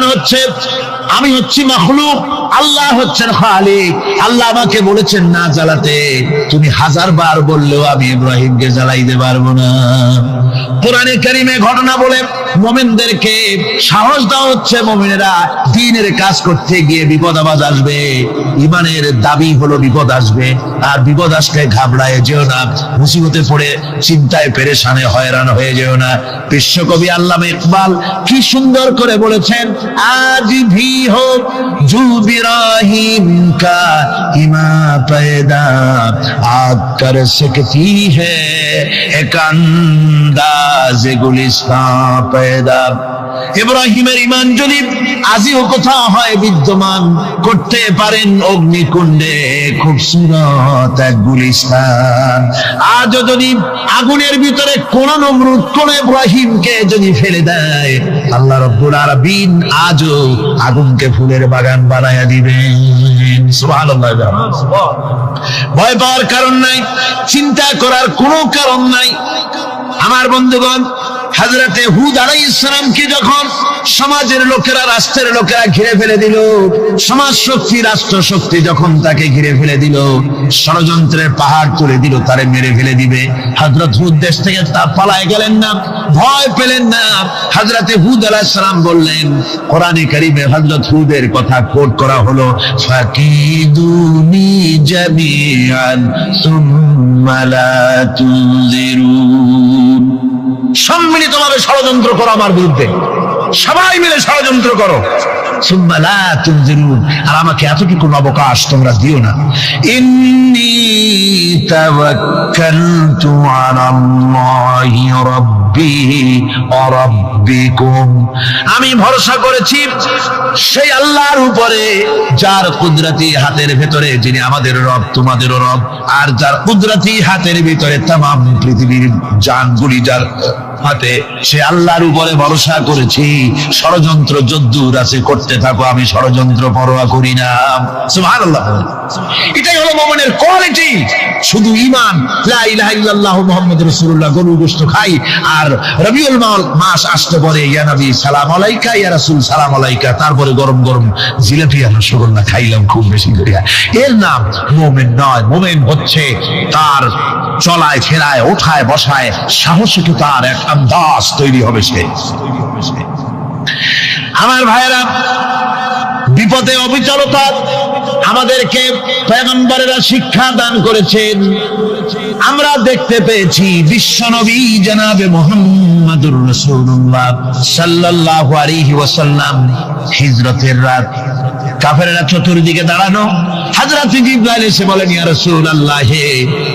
মানে হচ্ছে আমি হচ্ছি মাখলুক, আল্লাহ হচ্ছেন খালিক। আল্লাহ আমাকে বলেছেন না জ্বালাতে, তুমি 1000 বার বললেও আমি ইব্রাহিমকে জ্বালাইতে পারবো না। কোরআনে কারিমে ঘটনা বলে মুমিনদেরকে সাহস দেওয়া হচ্ছে, মুমিনেরা দ্বীনের কাজ করতে গিয়ে বিপদ আবাজ আসবে, ঈমানের দাবি হলো বিপদ আসবে, আর বিপদ আসলে ঘাবড়ায় যেও না, মুসিবতে পড়ে চিন্তায় পেরেশানে হয়রান হয়ে যেও না। বিশ্বকবি আল্লামা ইকবাল কি সুন্দর করে বলেছেন, আজ ভি হো জু বিরাহিম কা ইমা पैदा आग कर सकती है एक अंदाज गुलिस्तां पैदा। ইব্রাহিমের ঈমান যদি আজিও কোথাও হয় বিদ্যমান, করতে পারেন অগ্নিকুণ্ডে খুবসুরত এক গুলিস্তান। আজও যদি আগুনের ভিতরে কোন নমরুদ কোন ইব্রাহিমকে যদি ফেলে দেয়, আল্লাহ রাব্বুল আলামিন আজও আগুনকে ফুলের বাগান বানায়া দিবেন। সুবহানাল্লাহ। ভয় পাওয়ার কারণ নাই, চিন্তা করার কোনো কারণ নাই। আমার বন্ধুগণ, হযরতে হুদ আলাইহিস সালামকে যখন সমাজের লোকেরা, রাষ্ট্রের লোকেরা ঘিরে ফেলে দিল, সমাজ শক্তি, রাষ্ট্র শক্তি যখন তাকে ঘিরে ফেলে দিল, ষড়যন্ত্রের পাহাড় তুলে দিল, তারে মেরে ফেলে দিবে, হযরত হুদ দেশ থেকে তা পালায় গেলেন না, ভয় পেলেন না। হযরতে হুদ আলাইহিস সালাম বললেন, কোরআনে কারিমে হযরত হুদের কথা কোট করা হলো, ফাকিদুনি জামিআন সুম্মা লা তুনজিরুন। সম্মিলিতভাবে ষড়যন্ত্র করো আমার বিরুদ্ধে, সবাই মিলে ষড়যন্ত্র করো, সুম্মা লা তুনজিরুন, আর আমাকে এতটুকু অবকাশ তোমরা দিও না। ইন্নী তাওয়াক্কালতু আলাল্লাহি রাব্বি ওয়া রাব্বিকুম, আমি ভরসা করেছি সেই আল্লাহর উপরে যার কুদরতি হাতের ভেতরে, যিনি আমাদের রব তোমাদেরও রব, আর যার কুদরতি হাতের ভিতরে তামাম পৃথিবীর জানগুলি যার হাতে, সে আল্লাহর উপরে ভরসা করেছি। ষড়যন্ত্র যদ্দূর আছে করতে থাকো, আমি ষড়যন্ত্র পরোয়া করি না। সুবহানাল্লাহ। এটাই হলো মুমিনের কোয়ালিটি। শুধু ঈমান, লা ইলাহা ইল্লাল্লাহু মুহাম্মাদুর রাসূলুল্লাহ, গরুর গোশত খাই, আর রবিউল মাস আসতে পরে ইয়া নবী সালাম আলাইকা, ইয়া রাসূল সালাম আলাইকা, তারপরে গরম গরম জিলাপি আর রসগোল্লা খাইলাম খুব বেশি করিয়া, এর নাম মুমিন নয়। মুমিন হচ্ছে তার চলায় ফেরায়, ওঠায় বসায় সাহসিকতার এক আন্দাজ তৈরি হবে সে। আমার ভাইয়েরা, বিপদে অবিচলতা আমাদেরকে পয়গম্বরেরা শিক্ষা দান করেছেন। আমরা দেখতে পেয়েছি বিশ্বনবী জনাবে মুহাম্মদুর রাসূলুল্লাহ সাল্লাল্লাহু আলাইহি ওয়াসাল্লাম হিজরতের রাত, কাফেরেরা চতুর্দিকে দাঁড়ানো, হযরত জিবরাইল এসে বলেন, ইয়া রাসূলুল্লাহ,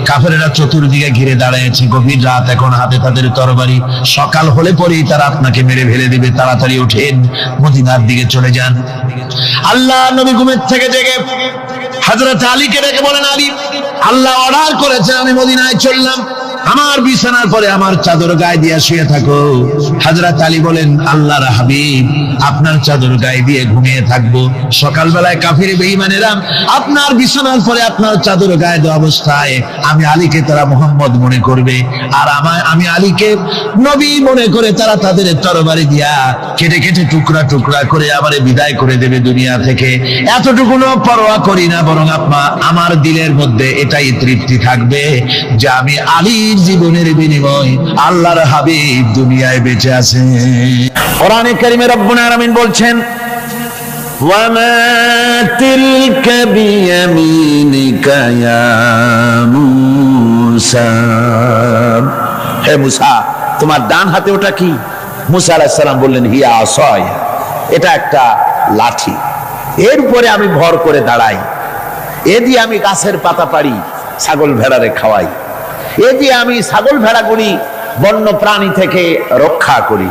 কাফেরেরা চতুর্দিকে ঘিরে দাঁড়িয়েছে, গভীর রাত, এখন হাতে তাদের তরবারি, সকাল হলে পরেই তারা আপনাকে মেরে ফেলে দিবে, তাড়াতাড়ি ওঠেন, মদিনার দিকে চলে যান। আল্লাহ নবী ঘুমের থেকে জেগে হযরত আলীকে ডেকে বলেন, আলী, আল্লাহ অর্ডার করেছে আমি মদিনায় চললাম, আমার বিছানার পরে আমার চাদর গায়ে দিয়ে শুয়ে থাকো। হযরত আলী বলেন, আল্লাহর হাবিব, আপনার চাদর গায়ে দিয়ে ঘুমিয়ে থাকবো, সকালবেলায় কাফির বেঈমানেরা আপনার বিছানার পরে আপনার চাদর গায়ে দেওয়া অবস্থায় আমি আলীকে তারা মুহাম্মদ মনে করবে, আর আমি আলীকে নবী মনে করে তারা তাদের তরবারি দিয়া কেটে কেটে টুকরা টুকরা করে আমারে বিদায় করে দেবে দুনিয়া থেকে। এতটুকুনো পরোয়া করি না, বরং আমার দিলের মধ্যে এটাই তৃপ্তি থাকবে যে আমি আলীর জীবনের বিনিময় আল্লাহর হাবিব দুনিয়ায় বেঁচে আছেন। কোরআনে কারিমে রব্বুল আলামিন বলছেন, ওয়ামা তিলকা বিয়ামিনিকা ইয়া মূসা, হে মূসা, তোমার ডান হাতে ওটা কি? মূসা আলাইহিস সালাম বললেন, হিয়া আসায়, এটা একটা লাঠি, এর উপরে আমি ভর করে দাঁড়াই, এ দিয়ে আমি গাছের পাতা পাড়ি, ছাগল ভেড়ারে খাওয়াই, এ দিয়ে আমি ছাগল ভেড়াগুলি বন্য প্রাণী থেকে রক্ষা করি,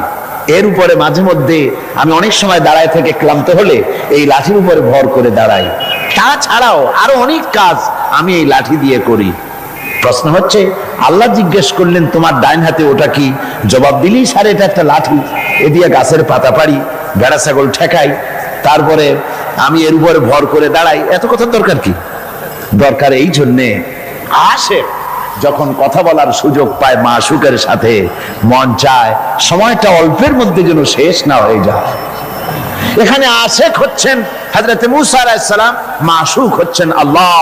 এর উপরে মাঝে মধ্যে আমি অনেক সময় দাঁড়ায় থেকে ক্লান্ত হলে এই লাঠির উপরে ভর করে দাঁড়াই, তাছাড়াও আরো অনেক কাজ আমি এই লাঠি দিয়ে করি। প্রশ্ন হচ্ছে, আল্লাহ জিজ্ঞেস করলেন, তোমার ডাইন হাতে ওটা কি? জবাব দিলেই স্যার, এটা একটা লাঠি, এ দিয়ে গাছের পাতা পাড়ি, ভেড়া ছাগল ঠেকাই, তারপরে আমি এর উপরে ভর করে দাঁড়াই। এত কথার দরকার কি? দরকার এই জন্যে, আশেক যখন কথা বলার সুযোগ পায় মাশূকের সাথে, মন চায় সময়টা অল্পের মধ্যে যেন শেষ না হয়ে যায়। এখানে আশিক হচ্ছেন হযরত মূসা আলাইহিস সালাম, মাশুক হচ্ছেন আল্লাহ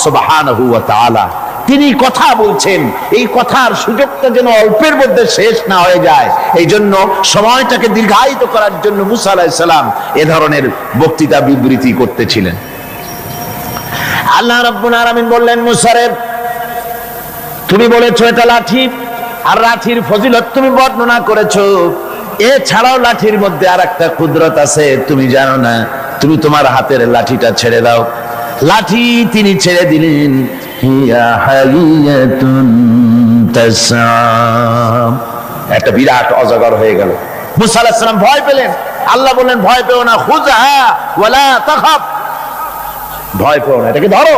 সুবহানাহু ওয়া তাআলা। তিনি কথা বলছেন, এই কথার সুযোগটা যেন অল্পের মধ্যে শেষ না হয়ে যায়, এই জন্য সময়টাকে দীর্ঘায়িত করার জন্য মূসা আলাইহিস সালাম এ ধরনের বক্তৃতা বিবৃতি করতেছিলেন। আল্লাহ রাব্বুল আলামিন বললেন, মূসা রে, তুমি বলেছো এটা লাঠি, আর লাঠির ফজিলত তুমি বর্ণনা করেছো, এছাড়াও লাঠির মধ্যে আর একটা কুদরত আছে, তুমি জানো না? তুমি তোমার হাতের লাঠিটা ছেড়ে দাও। লাঠি তিনি ছেড়ে দিলেন, হিয়া হাইয়াতুন তাসআ, একটা বিরাট অজগর হয়ে গেল। মূসা আলাইহিস সালাম ভয় পেলেন। আল্লাহ বললেন, ভয় পেও না, খুযহা ওয়ালা তাখাফ, ভয় পেও না, এটাকে ধরো।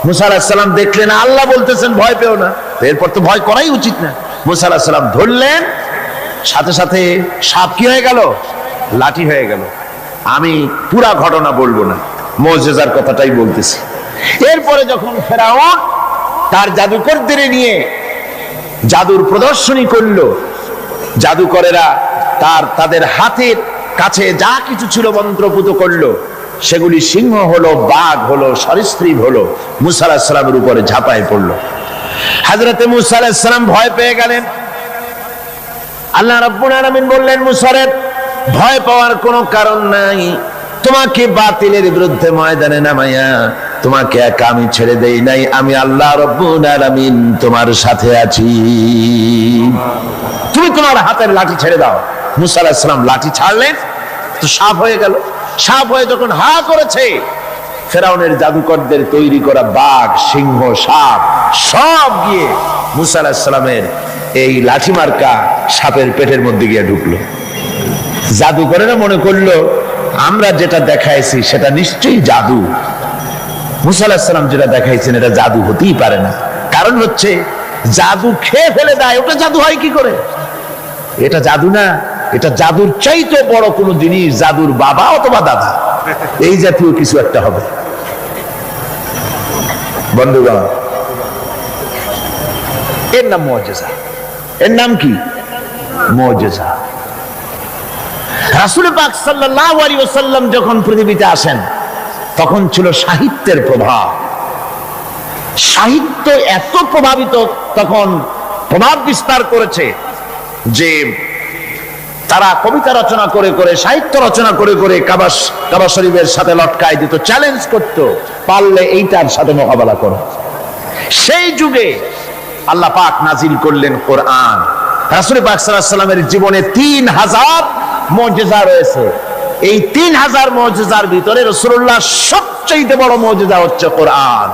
মূসা আলাইহিস সালাম দেখলেন আল্লাহ বলতেছেন ভয় পেও না, এরপর তো ভয় করাই উচিত না। মূসা আলাইহিস সালাম ধরলেন, সাথে সাথে সাপ কি হয়ে গেল? লাঠি হয়ে গেল। আমি পুরা ঘটনা বলবো না, মুজিজার কথাটাই বলতেছি। এরপরে যখন ফেরাউন তার জাদুকরদের নিয়ে জাদুর প্রদর্শনী করলো, জাদুকরেরা তাদের হাতের কাছে যা কিছু ছিল মন্ত্রপুত করলো, সেগুলি সিংহ হলো, বাঘ হলো, সরীসৃপ হলো, মূসা আলাইহিস সালামের উপরে ঝাঁপায় পড়লো। হযরতে মূসা আলাইহিস সালাম ভয় পেয়ে গেলেন। আল্লাহ রাব্বুল আলামিন বললেন, মূসা রে, ভয় পাওয়ার কোনো কারণ নাই, তোমাকে বাতিলের বিরুদ্ধে ময়দানে নামাইয়া তোমাকে একা আমি ছেড়ে দেই নাই, আমি আল্লাহ রাব্বুল আলামিন তোমার সাথে আছি, তুমি তোমার হাতের লাঠি ছেড়ে দাও। মূসা আলাইহিস সালাম লাঠি ছাড়লেন, তো সাপ হয়ে গেল। সাপ হয়ে যখন হা করেছে, ফেরাউনের জাদুকরদের তৈরি করা বাঘ, সিংহ, সাপ সব গিয়ে মূসা আলাইহিস সালামের এই লাঠি মার্কা সাপের পেটের মধ্যে গিয়ে ঢুকলো। জাদুকরেরা মনে করলো আমরা যেটা দেখাইছি সেটা নিশ্চয়ই জাদু। মূসা আলাইহিস সালাম যেটা দেখাইছেন এটা জাদু হতেই পারে না, কারণ হচ্ছে জাদু খেয়ে ফেলে দেয়, ওটা জাদু হয় কি করে? এটা জাদু না, এটা জাদুর চাইতে বড় কোনো জিনিস, জাদুর বাবা অথবা দাদা, এই জাতীয় কিছু একটা হবে। বন্ধুগণ, এর নাম মুজিজা। এর নাম কি? মুজিজা। রাসূল পাক সাল্লাল্লাহু আলাইহি ওয়াসাল্লাম যখন পৃথিবীতে আসেন, তখন ছিল সাহিত্যের প্রভাব। সাহিত্য এত প্রভাবিত, তখন প্রভাব বিস্তার করেছে যে তারা কবিতা রচনা করে করে, সাহিত্য রচনা করে করে কাবা শরীফের সাথে লটকায় দিত, চ্যালেঞ্জ করত, পারলে এইটার সাথে মোকাবেলা করো। সেই যুগে আল্লাহ পাক নাজিল করলেন কোরআন। রাসূল পাক সাল্লাল্লাহু আলাইহি ওয়াসাল্লামের জীবনে 3000 মুজিজা রয়েছে। এই 3000 মুজিজার ভিতরে রাসূলুল্লাহ সবচেয়ে বড় মুজিজা হচ্ছে কোরআন।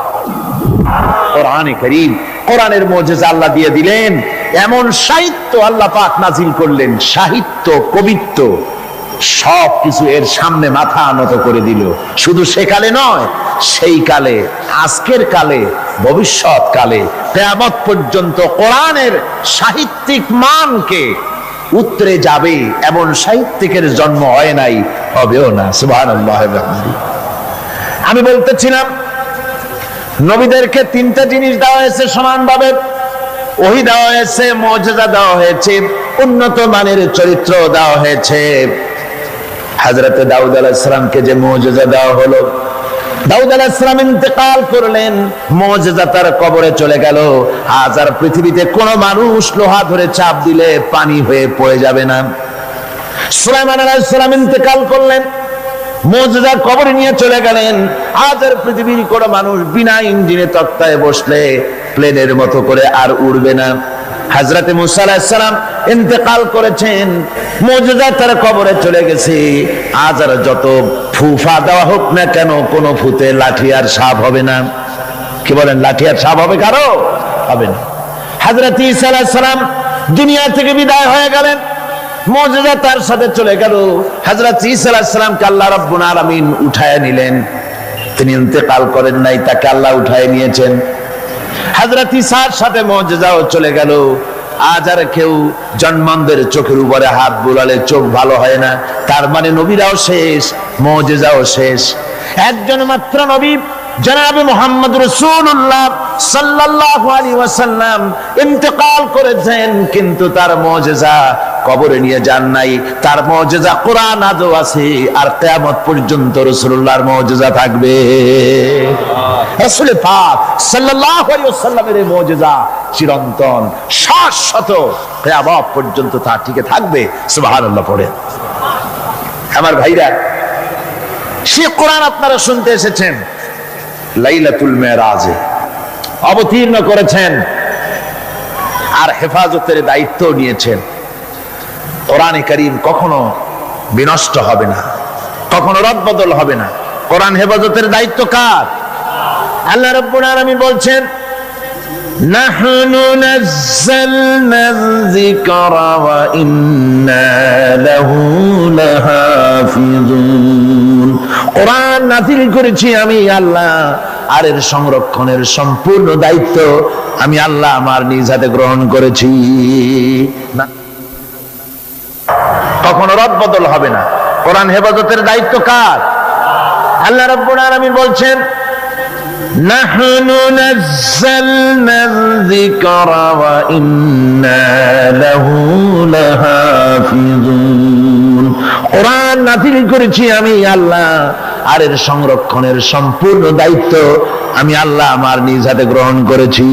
কোরআনে কারীম, কোরআনের মুজিজা আল্লাহ দিয়ে দিলেন। এমন সাহিত্য আল্লাহ পাক নাজিল করলেন, সাহিত্য, কবিত্ব সব কিছু এর সামনে মাথা নত করে দিল। শুধু সেকালে নয়, সেই কালে, আজকের কালে, ভবিষ্যৎ কালে, কিয়ামত পর্যন্ত কোরআনের সাহিত্যিক মানকে উতরে যাবে এমন সাহিত্যিকের জন্ম হয় নাই, হবেও না। সুবহানাল্লাহ। আমি বলতেছিলাম, নবীদেরকে 3টা জিনিস দেওয়া হয়েছে সমানভাবে। ওহী দেওয়া হয়েছে, মুজিজা দেওয়া হয়েছে, উন্নত মানের চরিত্র দেওয়া হয়েছে। হযরত দাউদ আলাইহিস সালামকে যে মুজিজা দেওয়া হলো, দাউদ আলাইহিস সালাম ইন্তেকাল করলেন, মুজিজা তার কবরে চলে গেল। আজ আর পৃথিবীতে কোন মানুষ লোহা ধরে চাপ দিলে পানি হয়ে পড়ে যাবে না। সুলাইমান আলাইহিস সালাম ইন্তেকাল করলেন, মুজিজা কবরে নিয়ে চলে গেলেন। আজ আর পৃথিবীর কোন মানুষ বিনা ইঞ্জিনে তক্তায় বসলে প্লেনের মতো করে আর উড়বে না। হযরত মূসা আলাইহিস সালাম ইন্তেকাল করেছেন, মুজিজা তার কবরে চলে গেছে। আজ আর যত ফুফা দেওয়া হোক না কেন, কোন ফুতে লাঠি আর সাপ হবে না। কি বলেন? লাঠি আর সাপ হবে কারো? হবে না। হযরত ঈসা আলাইহিস সালাম দুনিয়া থেকে বিদায় হয়ে গেলেন, মুজিজা তার সাথে চলে গেল। হযরত ঈসা আলাইহিস সালামকে আল্লাহ রাব্বুল আলামিন উঠায় নিলেন। তিনি ইন্তেকাল করেন নাই, তাকে আল্লাহ উঠায় নিয়েছেন। হযরত ঈসার সাথে মুজিজাও চলে গেল। আজ আর কেউ জন্মান্ধের চোখের উপরে হাত বুলালে চোখ ভালো হয় না, তার মানে নবীরাও শেষ, মুজিজাও শেষ। একজন মাত্র নবী জনাবে মুহাম্মদ রাসূলুল্লাহ সাল্লাল্লাহু আলাইহি ওয়াসাল্লাম ইন্তেকাল করেছেন, কিন্তু তার মুজিজা কবরে নিয়ে যান নাই। তার মুজিজা কোরআন আজও আছে, আর কিয়ামত পর্যন্ত রাসূলুল্লাহর মুজিজা থাকবে। রাসূল পাক সাল্লাল্লাহু আলাইহি ওয়াসাল্লামের এই মুজিজা চিরন্তন, শাশ্বত, কিয়ামত পর্যন্ত তা টিকে থাকবে। সুবহানাল্লাহ পড়ে। আমার ভাইরা, সে কোরআন আপনারা শুনতে এসেছেন, লাইলাতুল মেরাজে অবতীর্ণ করেছেন আর হেফাজতের দায়িত্ব নিয়েছেন। কোরআনে কারীম কখনো বিনষ্ট হবে না, কখনো রদবদল হবে না। কোরআন হেফাজতের দায়িত্ব কার? আল্লাহ রাব্বুল আলামিন বলছেন, নাহনু নাযালনা যিকরা ওয়া ইন্না লাহু লাহাফিজুন। কোরআন নাযিল করেছি আমি আল্লাহ, আর এর সংরক্ষণের সম্পূর্ণ দায়িত্ব আমি আল্লাহ আমার নিজ হাতে গ্রহণ করেছি। কখনো রদবদল হবে না। কোরআন হেফাজতের দায়িত্ব কার? আল্লাহ রাব্বুল আলামিন বলছেন, নাহনু নাযালনা যিকরা ওয়া ইন্না লাহু লাহাফিজুন। কোরআন নাযিল করেছি আমি আল্লাহ, আর এর সংরক্ষণের সম্পূর্ণ দায়িত্ব আমি আল্লাহ আমার নিজ হাতে গ্রহণ করেছি।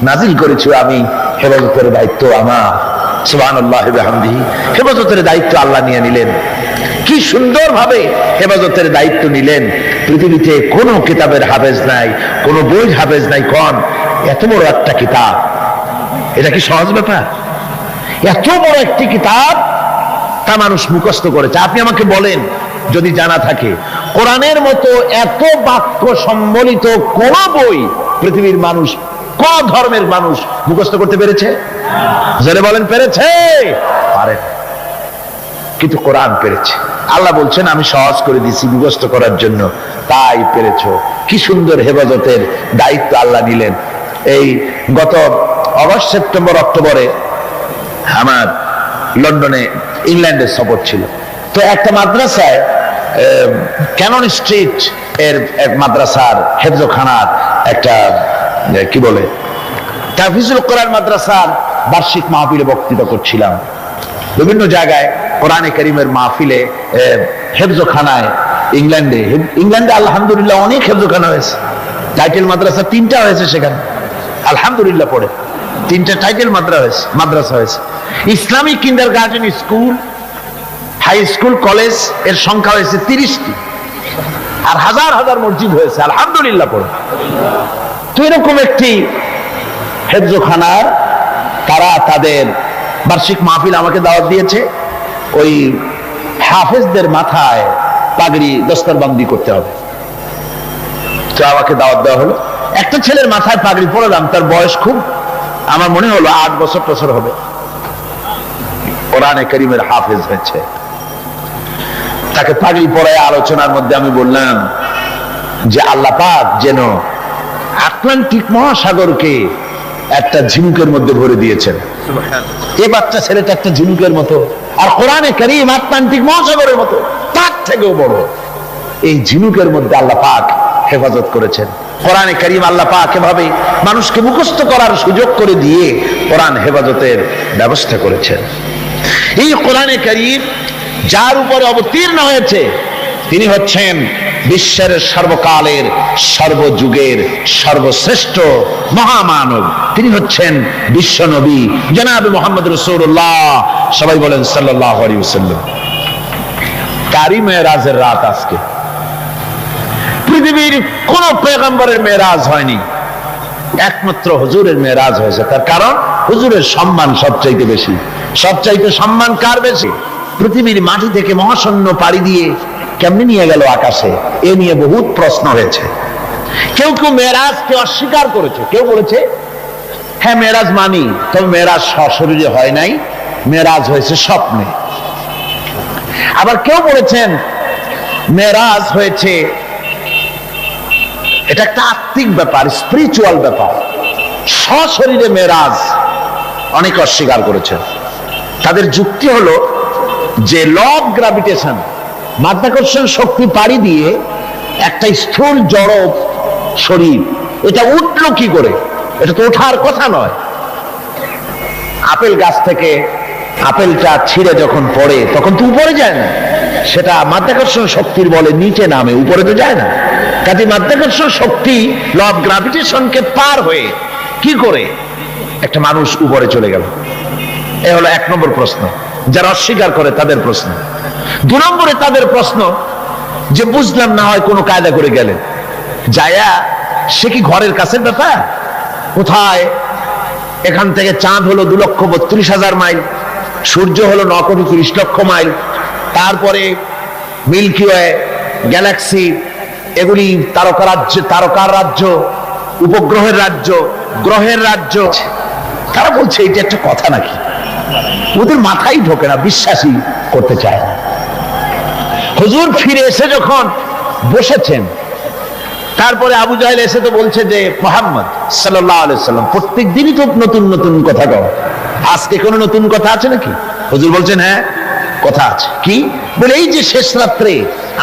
নাযিল করেছি আমি, হেফাজতের দায়িত্ব আমার। সুবহানাল্লাহি ওয়া বিহামদিহি। হেফাজতের দায়িত্ব আল্লাহ নিয়ে নিলেন। কি সুন্দর ভাবে হেফাজতের দায়িত্ব নিলেন। পৃথিবীতে কোনো কিতাবের হাফেজ নাই, কোনো বই হাফেজ নাই। কোন এত বড় একটা কিতাব, এটা কি সহজ ব্যাপার? এত বড় একটি কিতাব তা মানুষ মুখস্থ করেছে। আপনি আমাকে বলেন, যদি জানা থাকে, কোরআনের মতো এত বাক্য সম্বলিত কোন বই পৃথিবীর মানুষ, কোন ধর্মের মানুষ মুখস্থ করতে পেরেছে? জেনে বলেন, পেরেছে? পারে, কিন্তু কোরআন পেরেছে। আল্লাহ বলছেন, আমি সহজ করে দিছি মুখস্থ করার জন্য, তাই পেরেছো। কি সুন্দর হেফাজতের দায়িত্ব আল্লাহ নিলেন। এই গত অগস্ট, সেপ্টেম্বর, অক্টোবরে আমার লন্ডনে, ইংল্যান্ডের সফর ছিল। তো একটা মাদ্রাসায়, ক্যানন স্ট্রিট এর এক মাদ্রাসার হেফজখানার একটা কি বলে তাহফিজুল কোরআন মাদ্রাসার বার্ষিক মাহফিলে বক্তৃতা করছিলাম। বিভিন্ন জায়গায় কোরআনে কারীমের মাহফিলে, হেফজখানায়, ইংল্যান্ডে আলহামদুলিল্লাহ অনেক হেফজখানা হয়েছে। টাইটেল মাদ্রাসা 3টা হয়েছে সেখানে, আলহামদুলিল্লাহ পড়ে 3টা টাইটেল মাদ্রাসা হয়েছে। Islamic kindergarten school, high school, college এর সংখ্যা হয়েছে 30টি, আর হাজার হাজার মসজিদ হয়েছে, আলহামদুলিল্লাহ পড়ে। তো এরকম একটি হেফজখানার তারা তাদের বার্ষিক মাহফিল আমাকে দাওয়াত দিয়েছে। ওই হাফেজদের মাথায় পাগড়ি, দস্তরবন্দি করতে হবে। তো আমাকে দাওয়াত দেওয়া হলো। একটা ছেলের মাথায় পাগড়ি পরালাম, তার বয়স খুব, আমার মনে হলো 8 বছর হবে, কোরআনে কারীমের হাফেজ হয়েছে। তাকে পাগড়ি পরায় আলোচনার মধ্যে আমি বললাম যে আল্লাহ পাক যেন আটলান্টিক মহাসাগরকে একটা ঝিনুকের মধ্যে ভরে দিয়েছেন। এই বাচ্চা ছেলেটা একটা ঝিনুকের মতো, আর কোরআনে কারীম আটলান্টিক মহাসাগরের মতো, তার থেকেও বড়। এই ঝিনুকের মধ্যে আল্লাহ পাক হেফাজত করেছেন। কোরআনে কারীম আল্লাহ পাক এভাবে মানুষকে মুখস্থ করার সুযোগ করে দিয়ে কোরআন হেফাজতের ব্যবস্থা করেছেন। এই কোরআনে কারীম যার উপরে অবতীর্ণ হয়েছে, তিনি হচ্ছেন বিশ্বের সর্বকালের, সর্বযুগের সর্বশ্রেষ্ঠ মহামানব। তিনি হচ্ছেন বিশ্ব নবী জনাবে মুহাম্মদ রাসূলুল্লাহ। সবাই বলেন সাল্লাল্লাহু আলাইহি ওয়াসাল্লাম। তারই মেরাজের রাত আজকে। পৃথিবীর কোন পয়গম্বরের মেরাজ হয়নি, একমাত্র হুজুরের মেরাজ হয়েছে। তার কারণ হুজুরের সম্মান সবচাইতে বেশি। সবচাইতে সম্মান কার বেশি? পৃথিবীর মাটি থেকে মহাশূন্য পাড়ি দিয়ে কেমনে নিয়ে গেল আকাশে, এ নিয়ে বহুত প্রশ্ন হয়েছে। কেউ কেউ মেরাজকে অস্বীকার করেছে, কেউ বলেছে হ্যাঁ মেরাজ মানি, তবে মেরাজ সশরীরে হয় নাই, মেরাজ হয়েছে স্বপ্নে। আবার কেউ বলেছেন মেরাজ হয়েছে, এটা একটা আত্মিক ব্যাপার, স্পিরিচুয়াল ব্যাপার, সশরীরে মেরাজ। অনেক অস্বীকার করেছেন। তাদের যুক্তি হলো যে ল অফ গ্রাভিটেশন, মাধ্যাকর্ষণ শক্তি পাড়ি দিয়ে একটা স্থূল জড় শরীর, এটা উঠলো কি করে? এটা তো ওঠার কথা নয়। আপেল গাছ থেকে আপেলটা ছিঁড়ে যখন পড়ে তখন তো উপরে যায় না, সেটা মাধ্যাকর্ষণ শক্তির বলে নিচে নামে, উপরে তো যায় না। কাজে মাধ্যাকর্ষণ শক্তি ল অফ গ্রাভিটেশনকে পার হয়ে কি করে একটা মানুষ উপরে চলে গেল? এ হলো 1 নম্বর প্রশ্ন, যারা অস্বীকার করে তাদের প্রশ্ন। 2 নম্বরে তাদের প্রশ্ন যে বুঝলাম না হয় কোনো কায়দা করে গেলেন, যায়া সে কি ঘরের কাছের ব্যাপার? কোথায়? এখান থেকে চাঁদ হলো 2,32,000 মাইল, সূর্য হলো 9,30,00,000 মাইল, তারপরে মিল্কি ওয়ে, গ্যালাক্সি, এগুলি তারকার রাজ্য, উপগ্রহের রাজ্য, গ্রহের রাজ্য। তারা বলছে এটা একটা কথা নাকি? ওদের মাথায় ঢোকে না, বিশ্বাসই করতে চায় না। হুজুর ফিরে এসে যখন বসেছেন, তারপরে আবু জাহেল এসে তো বলছে যে মুহাম্মদ সাল্লাল্লাহু আলাইহি সাল্লাম প্রত্যেক দিনই তো নতুন নতুন কথা কও, আজকে কোনো নতুন কথা আছে নাকি? হুজুর বলছেন হ্যাঁ কথা আছে। কি বলে? এই যে শেষ রাত্রে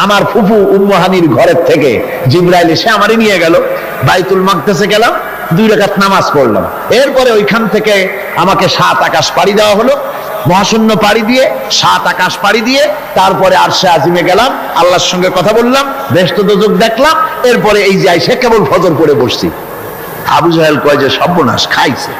আমার ফুফু উম্মু হানির ঘরের থেকে জিবরাইল এসে আমারে নিয়ে গেল, বাইতুল মাকদাসে গেলাম, 2 রাকাত নামাজ পড়লাম, এরপরে ওইখান থেকে আমাকে 7 আকাশ পাড়ি দেওয়া হলো, মহাশূন্য পাড়ি দিয়ে 7 আকাশ পাড়ি দিয়ে তারপরে আরশে আজিমে গেলাম, আল্লাহর সঙ্গে কথা বললাম, বেহেশত দোজখ দেখলাম, এরপরে এই যে আইসা কেবল ফজর পড়ে বসছি। আবু জাহেল কয় যে সর্বনাশ, খাইছে।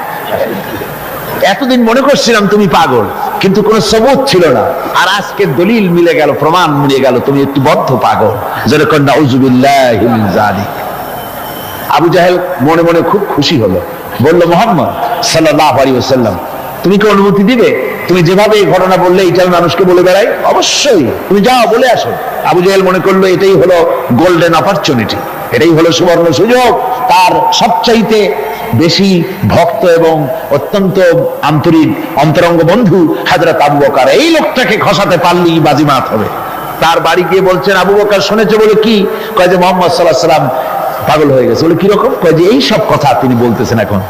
এতদিন মনে করছিলাম তুমি পাগল, কিন্তু কোনো সবুত ছিল না, আর আজকে দলিল মিলে গেল, প্রমাণ মিলে গেল তুমি একটু বদ্ধ পাগল। যেরকম নাউযুবিল্লাহি মিন যালিক। আবু জাহেল মনে মনে খুব খুশি হলো, বলল মুহাম্মদ সাল্লাল্লাহু আলাইহি ওয়াসাল্লাম তুমি কি অনুমতি দিবে? তুমি যেভাবে এই ঘটনা বললে এটা মানুষকে বলে বেড়াই, অবশ্যই তুমি যাও বলে আসো। আবু জাহেল মনে করলো এটাই হলো গোল্ডেন অপরচুনিটি, এটাই হলো সুবর্ণ সুযোগ। তার সবচাইতে বেশি ভক্ত এবং অত্যন্ত আন্তরিক অন্তরঙ্গ বন্ধু হযরত আবু বকর, এই লোকটাকে খসাতে পারলেই বাজিমাত হবে। তার বাড়ি গিয়ে বলছেন আবু বকর শুনেছে বলে কি? কয় যে মুহাম্মদ সাল্লাল্লাহু আলাইহি ওয়াসাল্লাম পাগল হয়ে গেছে। বলে কিরকম? কয় যে এই সব কথা তিনি বলতেছেন এখন।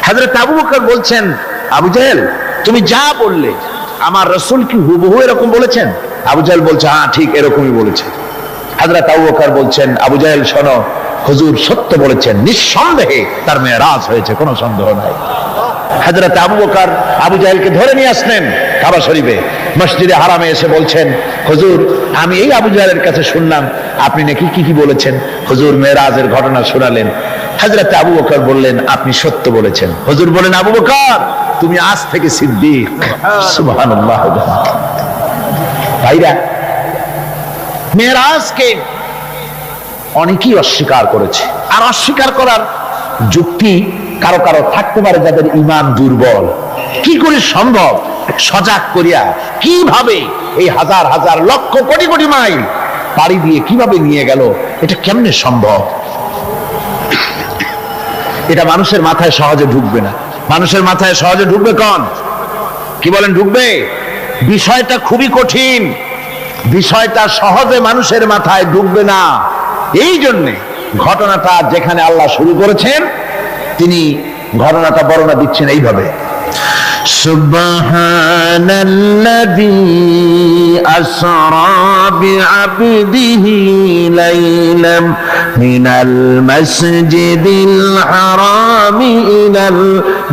হযরত আবু বকর বলছেন আবু জাহেল তুমি যা বললে আমার রাসূল কি হুবহু এরকম বলেছেন? আবু জাহেল বলছে হ্যাঁ ঠিক এরকমই বলেছে। হযরত আবু বকর বলছেন আবু জাহেল শোনো, হুজুর সত্য বলেছেন, নিঃসন্দেহে তার মেরাজ হয়েছে, কোনো সন্দেহ নাই। হযরত আবু বকর আবু জাহেলকে ধরে নিয়ে আসলেন কাবা শরীফে, মসজিদে হারামে এসে বলছেন হুজুর আমি এই আবু জাহেলের কাছে শুনলাম আপনি নাকি কি কি বলেছেন। হুজুর মেরাজের ঘটনা শোনালেন। হযরত আবু বকর বললেন আপনি সত্য বলেছেন। হুজুর বলেন আবু বকর তুমি আজ থেকে সিদ্দিক। সুবহানাল্লাহ। ভাইরা, মেরাজকে অনেকেই অস্বীকার করেছে, আর অস্বীকার করার যুক্তি কারো কারো থাকতে পারে যাদের ঈমান দুর্বল। কি করে সম্ভব? সজাগ করিয়া কিভাবে এই হাজার হাজার লক্ষ কোটি কোটি মাইল পাড়ি দিয়ে কিভাবে নিয়ে গেল, এটা কেমনে সম্ভব? এটা মানুষের মাথায় সহজে ঢুকবে না। মানুষের মাথায় সহজে ঢুকবে কোন? কি বলেন ঢুকবে? বিষয়টা খুবই কঠিন, বিষয়টা সহজে মানুষের মাথায় ঢুকবে না। এই জন্যে ঘটনাটা যেখানে আল্লাহ শুরু করেছেন তিনি ঘটনাটা বর্ণনা দিচ্ছেন এইভাবে, সুবহানাল্লাযী আসরা বিআবদিহি লাইলাম মিনাল মাসজিদিল হারামি ইলাল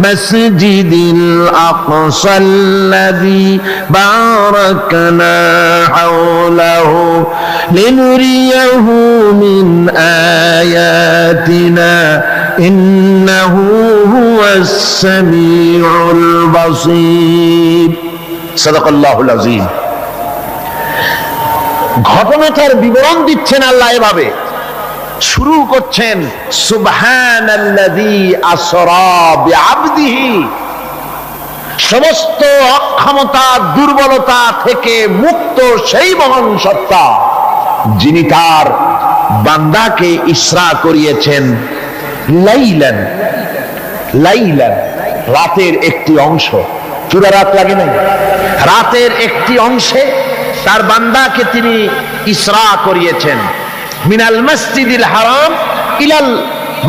মাসজিদিল আকসাল্লাযী বারাকনা হাওলাহু লিনুরিয়াহু মিন আয়াতিনা ইন্নাহু হুয়াস সামিউল বাসীর। সাদাকাল্লাহুল আযীম। ঘটনাটার বিবরণ দিচ্ছেন আল্লাহ এভাবে, শুরু করছেন সুবহানাল্লাযী আসরা বিআবদিহি, সমস্ত অক্ষমতা দুর্বলতা থেকে মুক্ত সেই মহান সত্তা যিনি তার বান্দাকে ইসরা করিয়েছেন লাইলান, লাইলান রাতের একটি অংশ, পুরা রাত লাগে নাই, রাতের একটি অংশে তার বান্দাকে তিনি ইসরা করিয়েছেন। মিনাল মসজিদিল হারাম ইলাল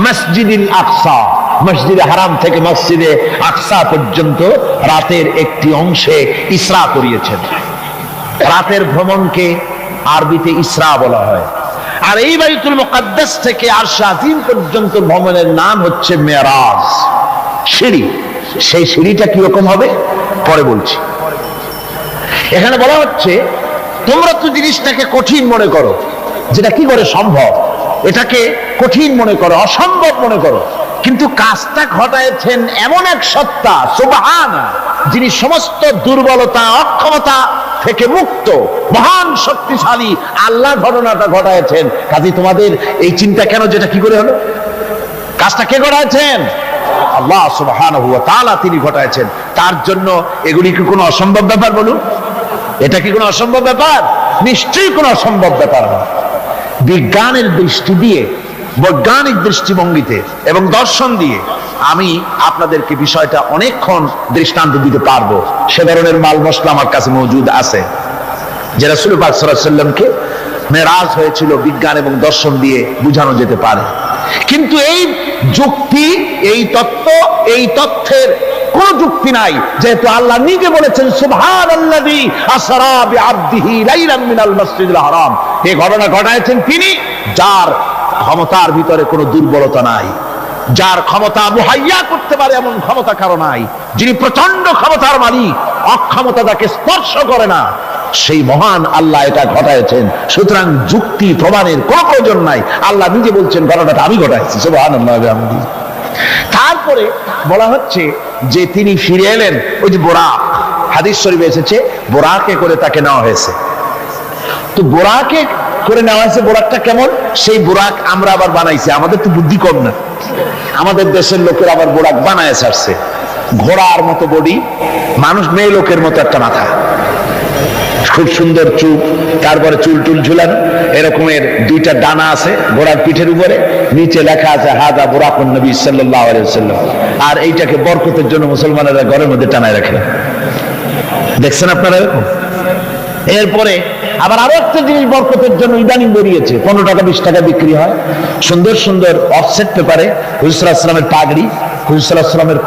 মসজিদিল আকসা, মসজিদে হারাম থেকে মসজিদে আকসা পর্যন্ত রাতের একটি অংশে ইসরা করিয়েছেন। রাতের ভ্রমণকে আরবিতে ইসরা বলা হয়। আর এই বাইতুল মুকাদ্দাস থেকে আরশ আজিম পর্যন্ত ভ্রমণের নাম হচ্ছে মেরাজ, সিঁড়ি। সেই সিঁড়িটা কিরকম হবে পরে বলছি। এখানে বলা হচ্ছে তোমরা তো জিনিসটাকে কঠিন মনে করো, যেটা কি করে সম্ভব, এটাকে কঠিন মনে করো, অসম্ভব মনে করো, কিন্তু কাজটা ঘটায়ছেন এমন এক সত্তা সুবহানাল্লাহ, যিনি সমস্ত দুর্বলতা অক্ষমতা থেকে মুক্ত, মহান শক্তিশালী আল্লাহ ঘটনাটা ঘটায়ছেন। কাজে তোমাদের এই চিন্তা কেন, যেটা কি করে হলো, কাজটা কে ঘটায়ছেন? আল্লাহ সুবহানাহু ওয়া তাআলা তিনি ঘটায়ছেন। তার জন্য এগুলি কি কোনো অসম্ভব ব্যাপার? বলুন, এটা কি কোনো অসম্ভব ব্যাপার? নিশ্চয়ই কোনো অসম্ভব ব্যাপার না। বিজ্ঞানের দৃষ্টি দিয়ে, বৈজ্ঞানিক দৃষ্টিভঙ্গিতে এবং দর্শন দিয়ে আমি আপনাদেরকে বিষয়টা অনেকক্ষণ দৃষ্টান্ত দিতে পারবো। সে ধরনের মাল মশলা আমার কাছে মজুদ আছে, যে রাসূল পাক সাল্লাল্লাহু আলাইহি ওয়াসাল্লামকে মেরাজ হয়েছিল বিজ্ঞান এবং দর্শন দিয়ে বুঝানো যেতে পারে। কিন্তু এই যুক্তি, এই তত্ত্ব, এই তথ্যের কোন যুক্তি নাই, যেহেতু আল্লাহ নিজে বলেছেন সুবহানাল্লাযী আসরা বিআবদিহি লাইলাম মিনাল মাসজিদিল হারাম। এই ঘটনা ঘটায়ছেন তিনি, যার ক্ষমতার ভিতরে কোনো দুর্বলতা নাই, যার ক্ষমতা মুহাইয়া করতে পারে এমন ক্ষমতা কারো নাই, যিনি প্রচন্ড ক্ষমতার মালিক, অক্ষমতা তাকে স্পর্শ করে না, সেই মহান আল্লাহ এটা ঘটায়ছেন। সুতরাং যুক্তি প্রমাণের কোনো প্রয়োজন নাই, আল্লাহ নিজে বলছেন ঘটনাটা আমি ঘটাইছি, সুবহানাল্লাহ। তারপরে বলা হচ্ছে যে তিনি ফিরে এলেন, ওই যে বোরাক, হাদিস শরীফে এসেছে বোরাকে করে তাকে নেওয়া হয়েছে। তো বোরাকে করে নেওয়া হয়েছে, বোরাকটা কেমন? সেই বোরাক আমরা আবার বানাইছি, আমাদের তো বুদ্ধি কম না, আমাদের দেশের লোকের আবার বোরাক বানায় ছাড়ছে। ঘোড়ার মতো বডি, মানুষ মেয়ে লোকের মতো একটা মাথা, খুব সুন্দর চুপ, তারপরে চুল টুল ঝুলানো, এরকমের দুইটা ডানা আছে ঘোড়ার পিঠের উপরে, নিচে লেখা আছে হাদা বুরাকুন নবী সাল্লাল্লাহু আলাইহি ওয়াসাল্লাম। আর এইটাকে বরকতের জন্য মুসলমানেরা ঘরের মধ্যে টানায় রাখে, দেখছেন আপনারা এরকম। এরপরে আবার আরো একটা জিনিস বরকতের জন্য ইদানিং বেরিয়েছে, 15 টাকা 20 টাকা বিক্রি হয়, সুন্দর সুন্দর অফসেট পেপারে হুজুর সাল্লাল্লাহু আলাইহি ওয়াসাল্লামের পাগড়ি, হুজুর সাল্লাল্লাহু আলাইহি ওয়াসাল্লামের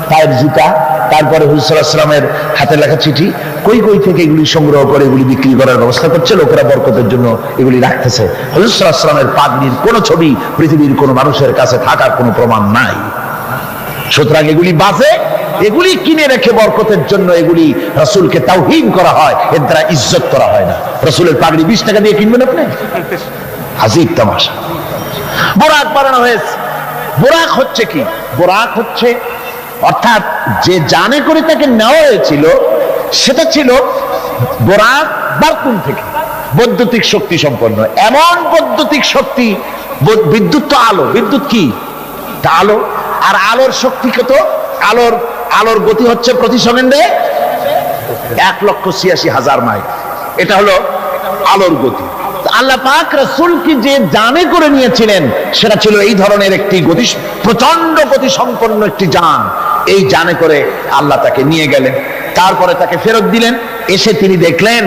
পায়ের জুতা, তারপরে হুজুর সাল্লাল্লাহু আলাইহি ওয়াসাল্লামের হাতে লেখা চিঠি, কই কই থেকে এগুলি সংগ্রহ করে এগুলি বিক্রি করার ব্যবস্থা করছে, লোকেরা বরকতের জন্য এগুলি রাখতেছে। হুজুর সাল্লাল্লাহু আলাইহি ওয়াসাল্লামের পাগড়ির কোনো ছবি পৃথিবীর কোনো মানুষের কাছে থাকার কোনো প্রমাণ নাই। সুতরাং এগুলি বাজে, এগুলি কিনে রেখে বরকতের জন্য এগুলি রাসূলকে তাওহীন করা হয়, এর দ্বারা ইজ্জত করা হয় না। রাসূলের পাগড়ি 20 টাকা দিয়ে কিনবেন আপনি? আজীব তামাশা। বোরাক বানানো হয়েছে। বোরাক হচ্ছে কি? বোরাক হচ্ছে, অর্থাৎ যে জানে করে তাকে নেওয়া হয়েছিল সেটা ছিল বোরাক বারকুন থেকে, বৈদ্যুতিক শক্তি সম্পন্ন, এমন বৈদ্যুতিক শক্তি। বিদ্যুৎ তো আলো, বিদ্যুৎ কি? তা আলো। আর আলোর শক্তি কত? আলোর গতি হচ্ছে প্রতি সেকেন্ডে 1,86,000 মাইল। এটা হলো আলোর গতি। আল্লাহ পাক রাসূলকে যে জানে করে নিয়েছিলেন সেটা ছিল এই ধরনের একটি গতি, প্রচন্ড গতি সম্পন্ন একটি যান। এই জানে করে আল্লাহ তাকে নিয়ে গেলেন, তারপরে তাকে ফেরত দিলেন। এসে তিনি দেখলেন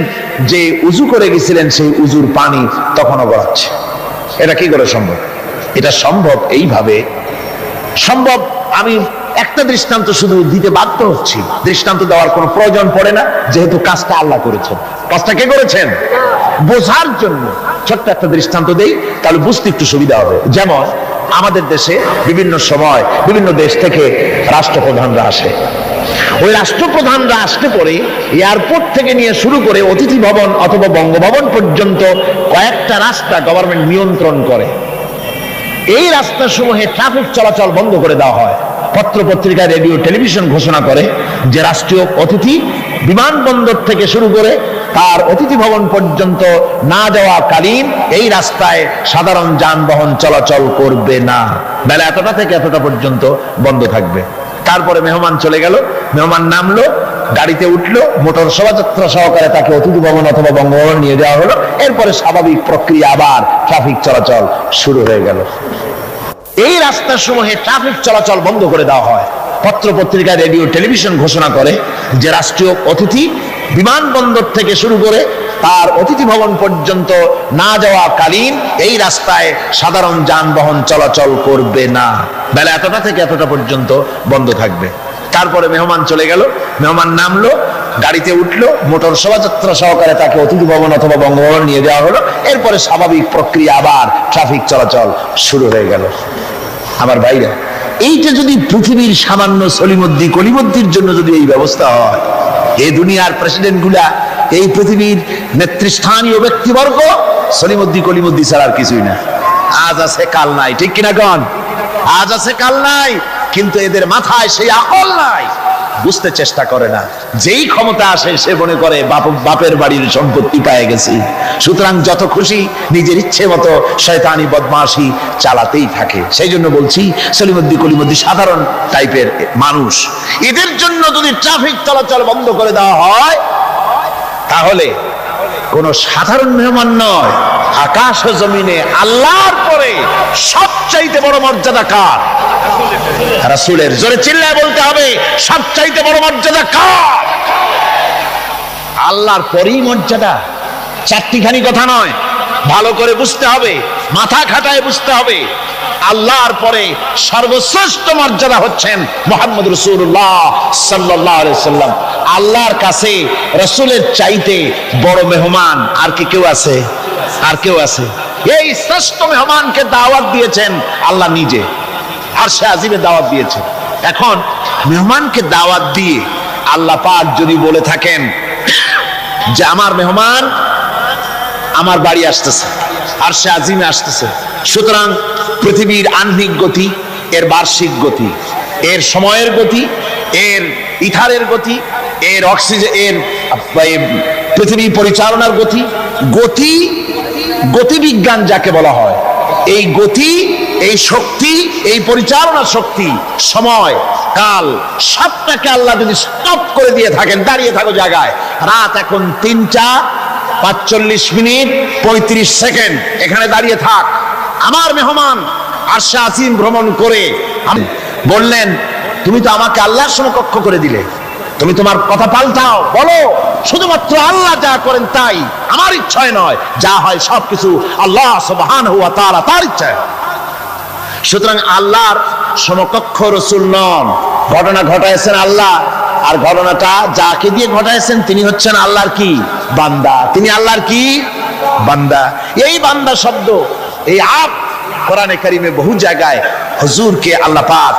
যে উযু করে গেছিলেন, সেই উযুর পানি তখনও গড়াচ্ছে। এটা কি করে সম্ভব? এটা সম্ভব এইভাবে সম্ভব। আমি একটা দৃষ্টান্ত শুধু দিতে বাধ্য হচ্ছি, দৃষ্টান্ত দেওয়ার কোনো প্রয়োজন পড়ে না, যেহেতু কাজটা আল্লাহ করেছেন। কাজটা কে করেছেন? বোঝার জন্য ছোট্ট একটা দৃষ্টান্ত দেই, তাহলে বুঝতে একটু সুবিধা হবে। যেমন আমাদের দেশে বিভিন্ন সময় বিভিন্ন দেশ থেকে রাষ্ট্রপ্রধানরা আসে। ওই রাষ্ট্রপ্রধানরা আসতে পরে এয়ারপোর্ট থেকে নিয়ে শুরু করে অতিথি ভবন অথবা বঙ্গভবন পর্যন্ত কয়েকটা রাস্তা গভর্নমেন্ট নিয়ন্ত্রণ করে। এই রাস্তাসমূহে ট্রাফিক চলাচল বন্ধ করে দেওয়া হয়। পত্র পত্রিকা, রেডিও, টেলিভিশন ঘোষণা করে যে রাষ্ট্রীয় অতিথি বিমানবন্দর থেকে শুরু করে তার অতিথি ভবন পর্যন্ত না যাওয়া কালীন এই রাস্তায় সাধারণ যানবাহন চলাচল করবে না, বেলা এতটা থেকে এতটা পর্যন্ত বন্ধ থাকবে। তারপরে মেহমান চলে গেল, মেহমান নামলো, গাড়িতে উঠলো, মোটর শোভাযাত্রা সহকারে তাকে অতিথি ভবন অথবা বঙ্গভবন নিয়ে যাওয়া হলো। এরপরে স্বাভাবিক প্রক্রিয়া, আবার ট্রাফিক চলাচল শুরু হয়ে গেল। এই রাস্তাসমূহে ট্রাফিক চলাচল বন্ধ করে দেওয়া হয়। পত্র পত্রিকা, রেডিও, টেলিভিশন ঘোষণা করে যে রাষ্ট্রীয় অতিথি বিমানবন্দর থেকে শুরু করে তার অতিথি ভবন পর্যন্ত না যাওয়া কালীন এই রাস্তায় সাধারণ যানবাহন চলাচল করবে না, বেলা এতটা থেকে এতটা পর্যন্ত বন্ধ থাকবে। তারপরে মেহমান চলে গেল, মেহমান নামলো, গাড়িতে উঠলো, মোটর শোভাযাত্রা সহকারে তাকে অতিথি ভবন অথবা বঙ্গভবন নিয়ে যাওয়া হলো। এরপরে স্বাভাবিক প্রক্রিয়া, আবার ট্রাফিক চলাচল শুরু হয়ে গেল। আমার ভাইরা, এইটা যদি পৃথিবীর সামান্য সলিমদ্দি কলিমদ্দির জন্য যদি এই ব্যবস্থা হয়, এই দুনিয়ার প্রেসিডেন্ট গুলা, এই পৃথিবীর নেতৃস্থানীয় ব্যক্তিবর্গ সলিমদ্দি কলিমদ্দি ছাড়া আর কিছুই না। আজ আছে কাল নাই, ঠিক কিনা গণ? আজ আছে কাল নাই, কিন্তু এদের মাথায় সেই আকল নাই, বুঝতে চেষ্টা করে না। যেই ক্ষমতা আসে সে মনে করে বাপের বাড়ির সম্পত্তি পেয়ে গেছি, সুতরাং যত খুশি নিজের ইচ্ছে মতো শয়তানি বদমাশি চালাতেই থাকে। সেই জন্য বলছি, সলিমদ্দি কলিমদ্দি সাধারণ টাইপের মানুষ, এদের জন্য যদি ট্রাফিক চলাচল বন্ধ করে দেওয়া হয়, তাহলে কোন সাধারণ মেহমান নয়, আকাশ ও জমিনে আল্লাহর পরে সবচাইতে বড় মর্যাদা কার? রাসূলের। জোরে চিল্লায় বলতে হবে, সবচাইতে বড় মর্যাদা কার? আল্লাহর পরেই মর্যাদা। চারটিখানি কথা নয়, ভালো করে বুঝতে হবে, মাথা খাটায় বুঝতে হবে। আল্লাহর পরে সর্বশ্রেষ্ঠ মর্যাদা হচ্ছেন মুহাম্মদ রাসূলুল্লাহ সাল্লাল্লাহু আলাইহি সাল্লাম। আল্লাহর কাছে রাসূলের চাইতে বড় মেহমান আর কি কেউ আছে? আর কেউ আছে? এই শ্রেষ্ঠ মেহমানকে দাওয়াত দিয়েছেন আল্লাহ নিজে, আরশে আজিমে দাওয়াত দিয়েছেন। এখন মেহমানকে দাওয়াত দিয়ে আল্লাহ পাক যদি বলে থাকেন যে আমার মেহমান আমার বাড়ি আসতেছে, আরশে আজিমে আসতেছে, সুতরাং পৃথিবীর আহ্নিক গতি, এর বার্ষিক গতি, এর সময়ের গতি, এর ইথারের গতি, এর অক্সিজেন, এর পৃথিবী পরিচালনার গতি, গতিবিজ্ঞান যাকে বলা হয়, এই গতি, এই শক্তি, এই পরিচালনা শক্তি, সময়, কাল, সবটাকে আল্লাহ যদি স্টপ করে দিয়ে থাকেন, দাঁড়িয়ে থাকো জায়গায়, রাত এখন 3টা 45 মিনিট 35 সেকেন্ড, এখানে দাঁড়িয়ে থাক, আমার মেহমান আরশে আজিম ভ্রমণ করে বললেন, তুমি তো আমাকে আল্লাহর সমকক্ষ করে দিলে, তুমি তোমার কথা পাল্টাও, বলো শুধুমাত্র আল্লাহ যা করেন তাই, আমার ইচ্ছায় নয়, যা হয় সবকিছু আল্লাহ সুবহানাহু ওয়া তাআলা তার ইচ্ছায়। সুতরাং আল্লাহর সমকক্ষ রাসূল নন, ঘটনা ঘটাইছেন আল্লাহ, আর ঘটনাটা যাকে দিয়ে ঘটাইছেন তিনি হচ্ছেন আল্লাহর কি? বান্দা। তিনি আল্লাহর কি? বান্দা। এই বান্দা শব্দ, এই আব, কোরআনে কারিমে বহু জায়গায় হুজুরকে আল্লাহ পাক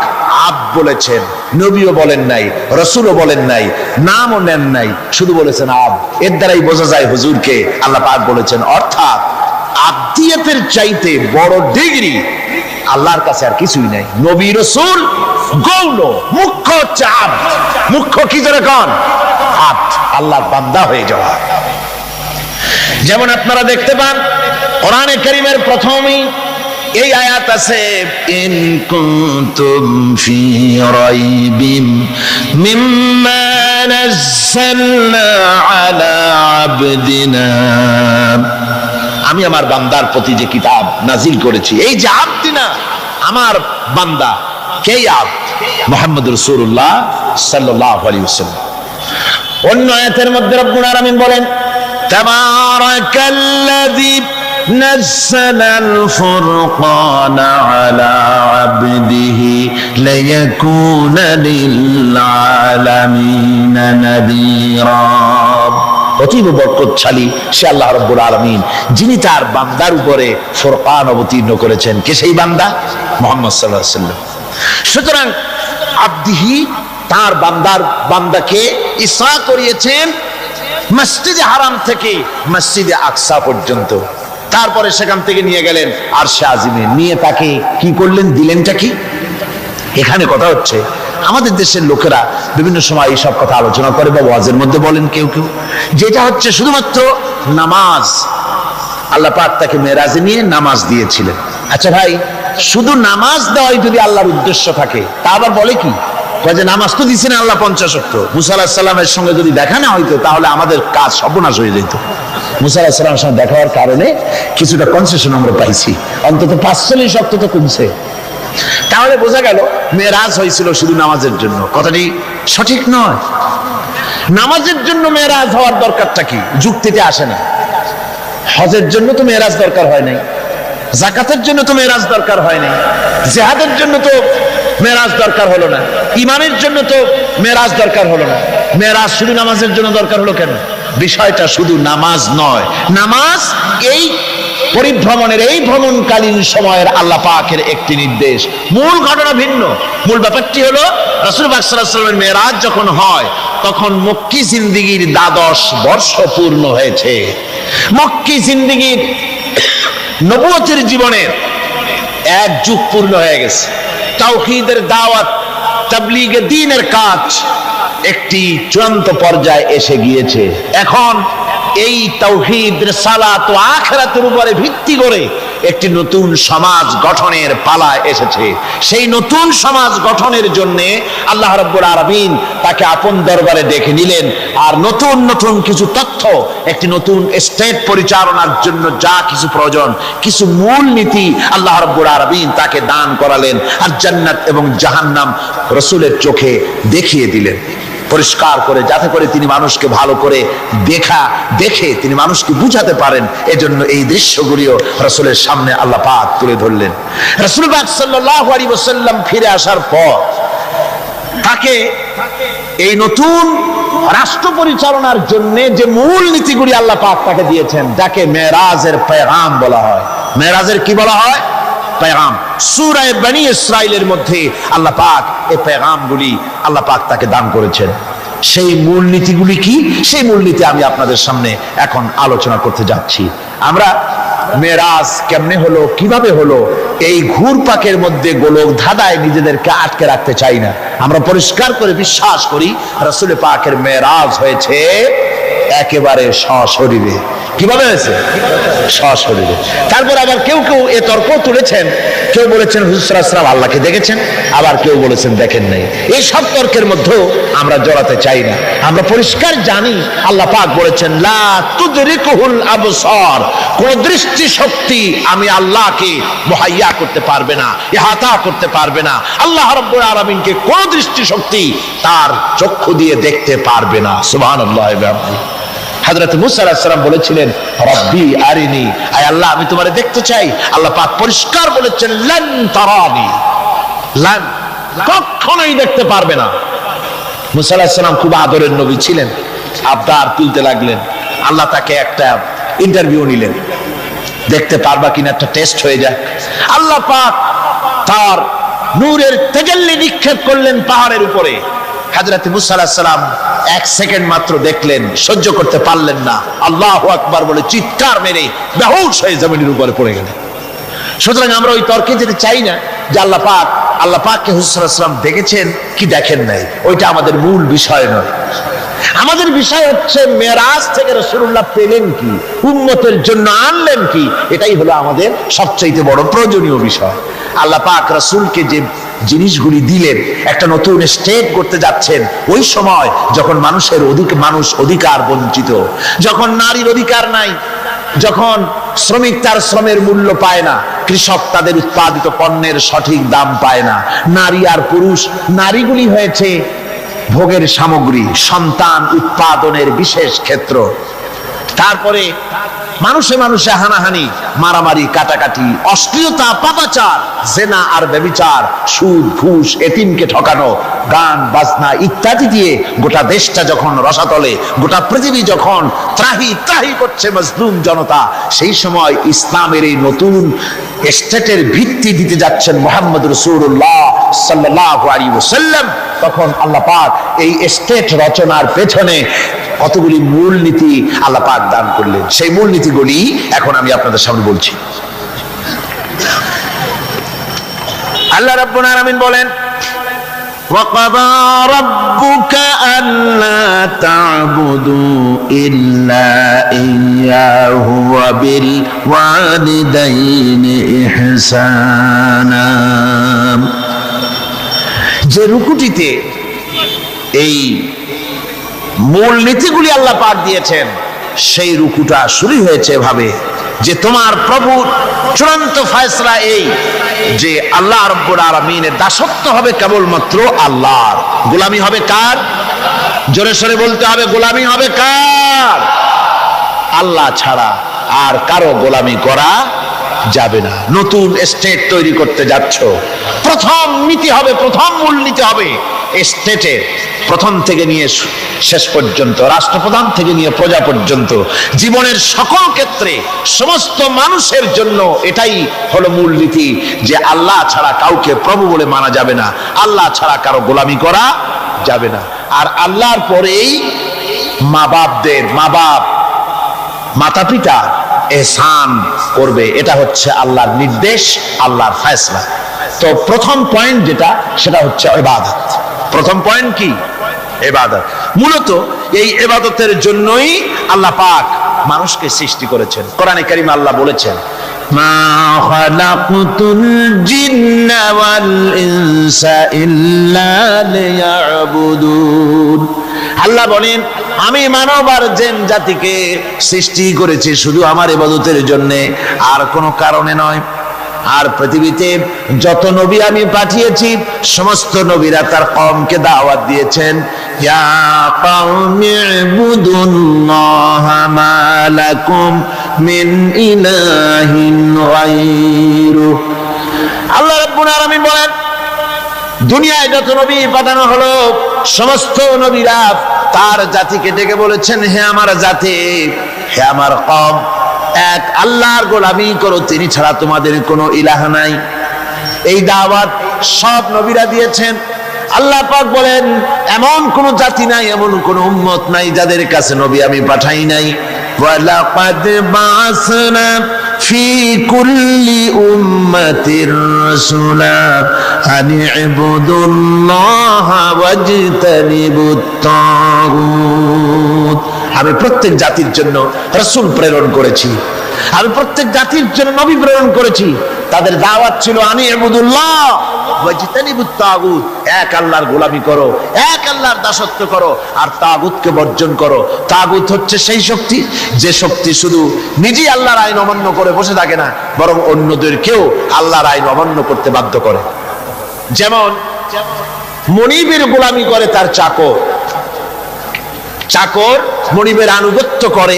আব বলেছেন, নবীও বলেন নাই, রাসূলও বলেন নাই, নামও নেন নাই, শুধু বলেছেন আব। এর দ্বারাই বোঝা যায় হুজুরকে আল্লাহ পাক বলেছেন। অর্থাৎ আব্দিয়াতের চাইতে বড় ডিগ্রি আল্লাহর কাছে আর কিছুই নাই। নবী রাসূল গৌণ, মুখ্য হচ্ছে আব। মুখ্য কি জোরে কোন? আব, আল্লাহর বান্দা হয়ে যাওয়া। যেমন আপনারা দেখতে পান কোরআনে কারীমের প্রথমেই এই আয়াত আছে, ইন কুনতুম ফি রাইবিম মিম্মা নাযালনা আলা আবদিনা, আমি আমার বান্দার প্রতি যে কিতাব নাজিল করেছি, এই যে আবদিনা, আমার বান্দা, কে আবদ? মুহাম্মদ রাসূলুল্লাহ সাল্লাল্লাহু আলাইহি ওয়াসাল্লাম। অন্য আয়াতের মধ্যে রব্বুল আলামিন বলেন, তাবারাকাল্লাযী নাযালাল ফুরকানা আলা আবদিহি লিয়াকুনা লিল আলামিনা নাযীরা। অতীব বরকতশালী সে আল্লাহ রাব্বুল আলামিন, যিনি তার বান্দার উপরে ফুরকান অবতীর্ণ করেছেন। কে সেই বান্দা? মুহাম্মদ সাল্লাল্লাহু আলাইহি ওয়াসাল্লাম। সুতরাং আবদিহি, তার বান্দাকে ইসরা করিয়েছেন মসজিদে হারাম থেকে মসজিদে আকসা পর্যন্ত, তারপরে সেখান থেকে নিয়ে গেলেন আরশে আজিমে, নিয়ে তাকে কি করলেন? দিলেনটা কি? এখানে কথা হচ্ছে, আমাদের দেশের লোকেরা বিভিন্ন সময় এইসব কথা আলোচনা করে বা ওয়াজের মধ্যে বলেন কেউ কেউ, যেটা হচ্ছে শুধুমাত্র নামাজ। আল্লাহ পাক তাকে মেরাজে নিয়ে নামাজ দিয়েছিলেন। আচ্ছা ভাই, শুধু নামাজ দেওয়াই যদি আল্লাহর উদ্দেশ্য থাকে, তা আবার বলে কি? যে নামাজ তো দিচ্ছেন আল্লাহ 50 ওয়াক্ত, মুসা আলাইহিস সালামের সঙ্গে যদি দেখা না হইতো তাহলে আমাদের কাজ সর্বনাশ হয়ে যেত। মুসা আলাইহিস সালামের সঙ্গে দেখা হওয়ার কারণে কিছুটা কনসেশন আমরা পাইছি, অন্তত 45 ওয়াক্ত তো কমছে। তাহলে বোঝা গেল মেরাজ হয়েছিল শুধু নামাজের জন্য। কথাটি সঠিক নয়। নামাজের জন্য মেরাজ হওয়ার দরকারটা কি? যুক্তিতে আসে না। হজের জন্য তো মেরাজ দরকার হয় নাই, যাকাতের জন্য তো মেরাজ দরকার হয় নাই, জিহাদের জন্য তো মেরাজ দরকার হলো না, ইমানের জন্য তো মেরাজ দরকার হলো না। মেরাজ শুধু নামাজের জন্য দরকার হলো কেন? বিষয়টা শুধু নামাজ নয়, নামাজ এই পরিভ্রমণের, এই ভ্রমণকালীন সময়ের আল্লাহ পাকের একটি নির্দেশ। মূল ঘটনা ভিন্ন। মূল ব্যাপারটি হলো রাসূল পাক সাল্লাল্লাহু আলাইহি ওয়াসাল্লামের মেরাজ যখন হয় তখন মক্কি জিন্দেগীর 12 বর্ষ পূর্ণ হয়েছে। মক্কি জিন্দেগীর নবুয়তের জীবনের 1 যুগ পূর্ণ হয়ে গেছে। তাওহীদের দাওয়াত, তাবলীগে দ্বীনের কাজ একটি চূড়ান্ত পর্যায়ে এসে গিয়েছে। এখন এই তাওহীদ, রিসালাত ও আখিরাতের উপরে ভিত্তি করে একটি নতুন সমাজ গঠনের পালা এসেছে। সেই নতুন সমাজ গঠনের জন্য আল্লাহ রাব্বুল আলামিন তাকে আপন দরবারে ডেকে নিলেন। আর নতুন নতুন কিছু তথ্য, একটি নতুন স্টেট পরিচালনার জন্য যা কিছু প্রয়োজন, কিছু মূল নীতি আল্লাহ রাব্বুল আলামিন তাকে দান করালেন। আর জান্নাত এবং জাহান্নাম রাসূলের চোখে দেখিয়ে দিলেন পরিষ্কার করে, যাতে করে তিনি মানুষকে ভালো করে দেখে তিনি মানুষকে বুঝাতে পারেন। এজন্য এই দৃশ্যগুলিও রাসূলের সামনে আল্লাহ পাক তুলে ধরলেন। রাসূল পাক সাল্লাল্লাহু আলাইহি ওয়াসাল্লাম ফিরে আসার পর তাকে এই নতুন রাষ্ট্র পরিচালনার জন্য যে মূল নীতিগুলি আল্লাহ পাক তাকে দিয়েছেন, যাকে মেরাজের পেগাম বলা হয়। মেরাজের কি বলা হয়? পেগাম। সূরা বনী ইসরাইলের মধ্যে আল্লাহ পাক এই পেগামগুলি আল্লাহ পাক তাকে দান করেছেন। সেই মূলনীতিগুলি কি? সেই মূলনীতি আমি আপনাদের সামনে এখন আলোচনা করতে যাচ্ছি। আমরা মেরাজ কেমনে হলো, কিভাবে হলো, এই ঘুরপাকের মধ্যে গোলক ধাঁধায় নিজেদেরকে আটকে রাখতে চাই না। আমরা পরিষ্কার করে বিশ্বাস করি রাসূল পাকের মেরাজ হয়েছে একেবারে সশরীরে। কিভাবে হয়েছে? সশরীরে। তারপর আবার কেউ কেউ এ তর্ক তুলেছেন, কেউ বলেছেন হুজুর সাল্লাল্লাহু আলাইহি ওয়াসাল্লাম আল্লাহকে দেখেছেন, আবার কেউ বলেছেন দেখেন নাই। এই সব তর্কের মধ্যেও আমরা জড়াতে চাই না। আমরা পরিষ্কার জানি আল্লাহ পাক বলেছেন লা তুদরিকুহুল আবসার, কোন দৃষ্টি শক্তি আমি আল্লাহকে মুহাইয়া করতে পারবে না, ইহাতা করতে পারবে না। আল্লাহ রাব্বুল আলামিনকে কোন দৃষ্টি শক্তি তার চক্ষু দিয়ে দেখতে পারবে না। সুবহানাল্লাহ। হযরত মুসা আলাইহিস সালাম বলেছিলেন রব্বি আরিনি, আয় আল্লাহ আমি তোমারে দেখতে চাই। আল্লাহ পাক পরিষ্কার বলেছেন লান তারানি, লান, কখনোই দেখতে পারবে না। মুসা আলাইহিস সালাম খুব আদরের নবী ছিলেন, আবদার তুলতে লাগলেন। আল্লাহ তাকে একটা ইন্টারভিউ নিলেন, দেখতে পারবা কিনা একটা টেস্ট হয়ে যায়। আল্লাহ পাক তার নূরের তাজাল্লি নিক্ষেপ করলেন পাহাড়ের উপরে। হযরত মুসা আলাইহিস সালাম 1 সেকেন্ড মাত্র দেখলেন, সহ্য করতে পারলেন না, আল্লাহু আকবার বলে চিৎকার মেরে বেহুশ হয়ে জমিনের উপরে পড়ে গেলেন। সুতরাং আমরা ওই তর্কে যেতে চাই না যে আল্লাহ পাককে হুজুর সাল্লাল্লাহু আলাইহি ওয়াসাল্লাম দেখেছেন কি দেখেন নাই, ওইটা আমাদের মূল বিষয় নয়। আমাদের বিষয় হচ্ছে মেরাজ থেকে রাসূলুল্লাহ পেলেন কি, উম্মতের জন্য আনলেন কি, এটাই হলো আমাদের সবচেয়ে বড় প্রয়োজনীয় বিষয়। আল্লাহ পাক রাসূলকে যে জিনিসগুলি দিলেন, একটা নতুন স্টেট করতে যাচ্ছেন, ওই সময় যখন মানুষ অধিকার বঞ্চিত, যখন নারীর অধিকার নাই, যখন শ্রমিক তার শ্রমের মূল্য পায় না, কৃষক তাদের উৎপাদিত পণ্যের সঠিক দাম পায় না, নারী আর পুরুষ, নারীগুলি হয়েছে ভোগের সামগ্রী, সন্তান উৎপাদনের বিশেষ ক্ষেত্র। তারপরে মানুষে মানুষে হানাহানি, মারামারি, কাটাকাটি, অশ্লীলতা, পাপাচার, জেনা আর ব্যভিচার, সুদ, ঘুষ, এতিমকে ঠকানো, গান বাজনা ইত্যাদি দিয়ে গোটা দেশটা যখন রসাতলে, গোটা পৃথিবী যখন ত্রাহি ত্রাহি করছে মজলুম জনতা, সেই সময় ইসলামের এই নতুন স্টেটের ভিত্তি দিতে যাচ্ছেন মুহাম্মদ রাসূলুল্লাহ সাল্লাল্লাহু আলাইহি ওয়াসাল্লাম। তখন আল্লাহ পাক এই স্টেট রচনার পেছনে কতগুলি মূলনীতি আল্লাহ পাক দান করলেন। সেই মূলনীতিগুলি এখন আমি আপনাদের সামনে বলছি। আল্লাহ রাব্বুল আলামিন বলেন وَقَضَى رَبُّكَ أَلَّا تَعْبُدُوا إِلَّا إِيَّاهُ وَبِالْوَالِدَيْنِ إِحْسَانًا। যে রুকুটিতে এই মূল নীতিগুলি আল্লাহ পাক দিয়েছেন, সেই রুকুটা শুরু হয়েছে এভাবে যে তোমার প্রভুর চূড়ান্ত ফয়সালা এই যে আল্লাহ রাব্বুল আলামিনের দাসত্ব হবে কেবলমাত্র আল্লাহর, গোলামি হবে কার? জোরে সরে বলতে হবে, গোলামি হবে কার? আল্লাহ ছাড়া আর কারো গোলামি করা যাবে না। নতুন স্টেট তৈরি করতে যাচ্ছ, প্রথম নীতি হবে, প্রথম মূল নীতি হবে স্টেটে প্রথম থেকে নিয়ে শেষ পর্যন্ত, রাষ্ট্রপ্রধান থেকে নিয়ে প্রজা পর্যন্ত, জীবনের সকল ক্ষেত্রে সমস্ত মানুষের জন্য এটাই হলো মূলনীতি যে আল্লাহ ছাড়া কাউকে প্রভু বলে মানা যাবে না, আল্লাহ ছাড়া কারো গোলামি করা যাবে না। আর আল্লাহর পরেই মা বাপ মাতা পিতা এহসান করবে, এটা হচ্ছে আল্লাহর নির্দেশ, আল্লাহর ফয়সালা। তো প্রথম পয়েন্ট যেটা, সেটা হচ্ছে ইবাদত। প্রথম পয়েন্ট কি? ইবাদত। মূলত এই ইবাদতের জন্যই আল্লাহ পাক মানুষকে সৃষ্টি করেছেন। কোরআনে কারীমে আল্লাহ বলেছেন, মা খালাকুতুল জিন্না ওয়াল ইনসা ইল্লা লিয়াবুদুন। আল্লাহ বলেন, আমি মানব আর জিন জাতিকে সৃষ্টি করেছি শুধু আমার ইবাদতের জন্য, আর কোনো কারণে নয়। আর পৃথিবীতে যত নবী আমি পাঠিয়েছি সমস্ত নবীরা তার কওমকে দাওয়াত দিয়েছেন, ইয়া কওমি ইবুদুল্লাহা মা লাকুম মিন ইলাহিন গায়রু। আল্লাহ রাব্বুল আলামিন বলেন, দুনিয়ায় যত নবী পাঠানো হলো সমস্ত নবীরা তার জাতিকে ডেকে বলেছেন, হে আমার জাতি, হে আমার কওম, এক আল্লাহর গোলামি করো, তিনি ছাড়া তোমাদের কোনো ইলাহ নাই। এই দাওয়াত সব নবীরা দিয়েছেন। আল্লাহ পাক বলেন, এমন কোন জাতি নাই, এমন কোন উম্মত নাই যাদের কাছে নবী আমি পাঠাই নাই। ওয়ালাকাদ বাসনা ফি কুল্লি উম্মাতির রাসূলা আন ইবুদুল্লাহা ওয়াজতানিবুত তাগুত। আমি প্রত্যেক জাতির জন্য রাসূল প্রেরণ করেছি, আমি প্রত্যেক জাতির জন্য নবী প্রেরণ করেছি। তাদের দাওয়াত ছিল আনি ইবুদুল্লাহ ওয়াজতানিবুত তাগুত, এক আল্লাহর গোলামি করো, এক আল্লাহর দাসত্ব করো, আর তাগুতকে বর্জন করো। তাগুত হচ্ছে সেই শক্তি যে শক্তি শুধু নিজেই আল্লাহর আইন অমান্য করে বসে থাকে না, বরং অন্যদেরকেও আল্লাহর আইন অমান্য করতে বাধ্য করে। যেমন মনিবের গোলামি করে তার চাকর, চাকর মনিবের আনুগত্য করে,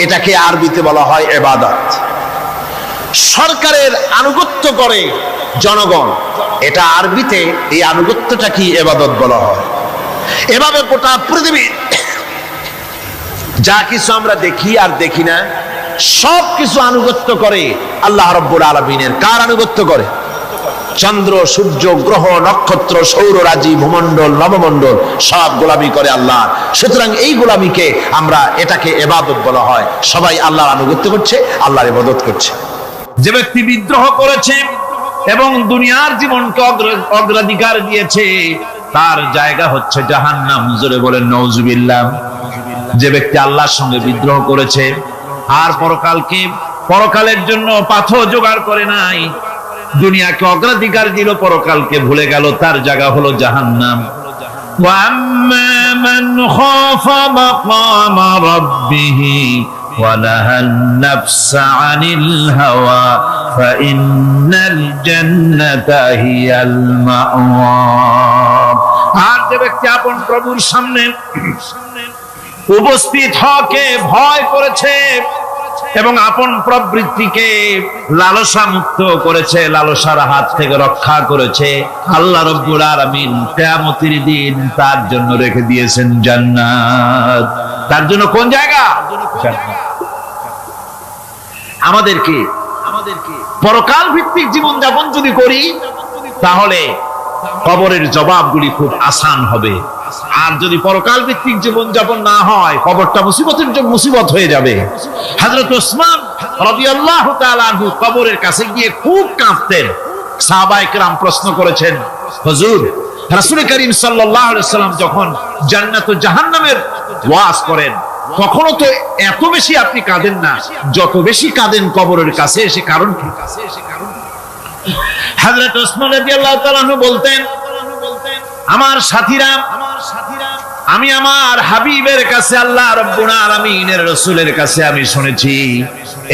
এটাকে আরবিতে বলা হয় ইবাদত। সরকারের আনুগত্য করে জনগণ, এটা আরবিতে এই আনুগত্যটা কি ইবাদত বলা হয়। এভাবে গোটা পৃথিবী যা কিছু আমরা দেখি আর দেখি না, সব কিছু আনুগত্য করে আল্লাহ রাব্বুল আলামিনের। কার আনুগত্য করে? চন্দ্র, সূর্য, গ্রহ, নক্ষত্র, সৌররাজি, ভূমণ্ডল, নবমণ্ডল সব গোলামি করে আল্লাহ। সুতরাং এই গোলামিকে আমরা, এটাকে ইবাদত বলা হয়। সবাই আল্লাহর আনুগত্য করছে, আল্লাহর ইবাদত করছে। যে ব্যক্তি বিদ্রোহ করেছে এবং দুনিয়ার জীবনকে অগ্রাধিকার দিয়েছে, তার জায়গা হচ্ছে জাহান্নাম। জোরে বলেন নাউজুবিল্লাহ। যে ব্যক্তি আল্লাহর সঙ্গে বিদ্রোহ করেছে আর পরকালের জন্য পাথর জোগাড় করে নাই, দুনিয়াকে অগ্রাধিকার দিল, পরকালকে ভুলে গেল, তার জায়গা হলো জাহান্নাম। ওয়াম্মা মান খাফা মাকামা রাব্বিহি ওয়া নাহান নাফসা আনিল হাওয়া ফাইন্নাল জান্নাতা হিয়াল মাওয়া। আর যে ব্যক্তি আপন প্রভুর সামনে উপস্থিত হকে ভয় করেছে এবং আপন প্রবৃত্তিকে লালসা মুক্ত করেছে, লালসার হাত থেকে রক্ষা করেছে, আল্লাহ রাব্বুল আলামিন কিয়ামতের দিন তার জন্য রেখে দিয়েছেন জান্নাত। তার জন্য কোন জায়গা? জান্নাত। আমাদেরকে পরকাল ভিত্তিক জীবন যাপন যদি করি, তাহলে কবরের জবাবগুলি খুব আসান হবে। আর যদি পরকাল ভিত্তিক জীবন যাপন না হয়, কবরটা মুসিবত হয়ে যাবে। হযরত ওসমান রাদিয়াল্লাহু তাআলা আনহু কবরের কাছে গিয়ে খুব কাঁদতেন। সাহাবায়ে কেরাম প্রশ্ন করেছেন, হুজুর, রাসূল করিম সাল্লাল্লাহু আলাইহি ওয়াসাল্লাম যখন জান্নাত ও জাহান্নামের ওয়াজ করেন, কখনো তো এত বেশি আপনি কাঁদেন না, যত বেশি কাঁদেন কবরের কাছে এসে, কারণ কি? হযরত ওসমান রাদিয়াল্লাহু তাআলা আনহু বলতেন, আমার সাথীরা, আমি আমার হাবিবের কাছে, আল্লাহ রাব্বুল আলামিনের রাসূলের কাছে আমি শুনেছি,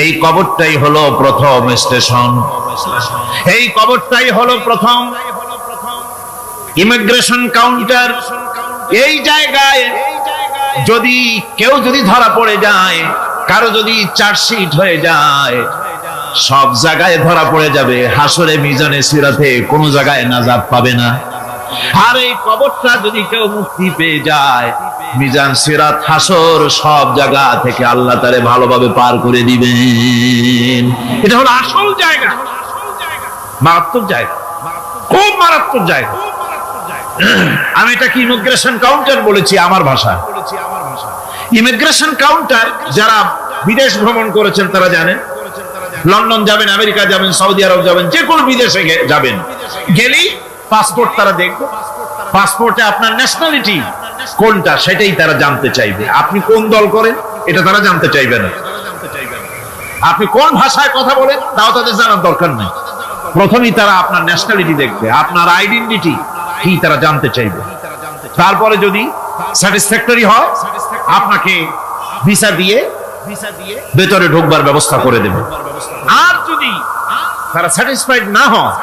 এই কবরটাই হলো প্রথম স্টেশন, এই কবরটাই হলো প্রথম ইমিগ্রেশন কাউন্টার। এই জায়গায় যদি কেউ ধরা পড়ে যায়, কারো যদি চার্জশিট হয়ে যায়, সব জায়গায় ধরা পড়ে যাবে। হাসরে, মিজানে, সিরাতে কোনো জায়গায় নাজাত পাবে না। আর এই কবরটা যদি কেউ মুক্তি পেয়ে যায়, মিজান, সিরাত, হাসর সব জায়গা থেকে আল্লাহ তারে ভালোভাবে পার করে দিবেন। এটা হলো আসল জায়গা, মারাত্মক জায়গা, খুব মারাত্মক জায়গা। আমি এটাকে ইমিগ্রেশন কাউন্টার বলেছি আমার ভাষায়। ইমিগ্রেশন কাউন্টার যারা বিদেশ ভ্রমণ করেছেন তারা জানেন। লন্ডন যাবেন, আমেরিকা যাবেন, সৌদি আরব যাবেন, যে কোনো বিদেশে যাবেন, গেলেই পাসপোর্ট তারা দেখবে। পাসপোর্টে আপনার ন্যাশনালিটি কোনটা সেটাই তারা জানতে চাইবে। আপনি কোন দল করেন এটা তারা জানতে চাইবে না। আপনি কোন ভাষায় কথা বলেন তাও তাদের জানার দরকার নেই। প্রথমেই তারা আপনার ন্যাশনালিটি দেখবে, আপনার আইডেন্টিটি কি তারা জানতে চাইবে। তারপরে যদি স্যাটিসফ্যাক্টরি হয় আপনাকে ভিসা দিয়ে ভেতরে ঢোকবার ব্যবস্থা করে দেবে। আর যদি তারা স্যাটিসফাইড না হয়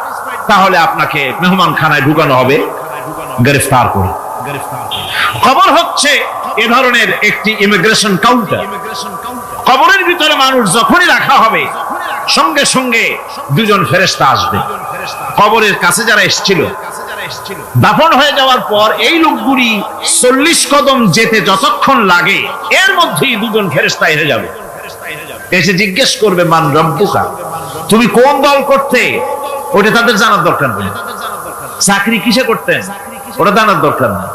তাহলে আপনাকে মেহমানখানায় ঢুকানো হবে গ্রেফতার করে। কবর হচ্ছে এ ধরনের একটি ইমিগ্রেশন কাউন্টার। কবরের ভিতরে মানুষ যখনই রাখা হবে সঙ্গে সঙ্গে দুজন ফেরেশতা আসবে। কবরের কাছে যারা এসেছিল দাফন হয়ে যাওয়ার পর এই লোকগুলি 40 কদম যেতে যতক্ষণ লাগে এর মধ্যেই দুজন ফেরেশতা এসে যাবে, এসে জিজ্ঞেস করবে মান রব্বুকা, তুমি কোন দল করতে, ওটা তাদের জানার দরকার নেই। চাকরি কিসে করতেন ওটা জানার দরকার নেই।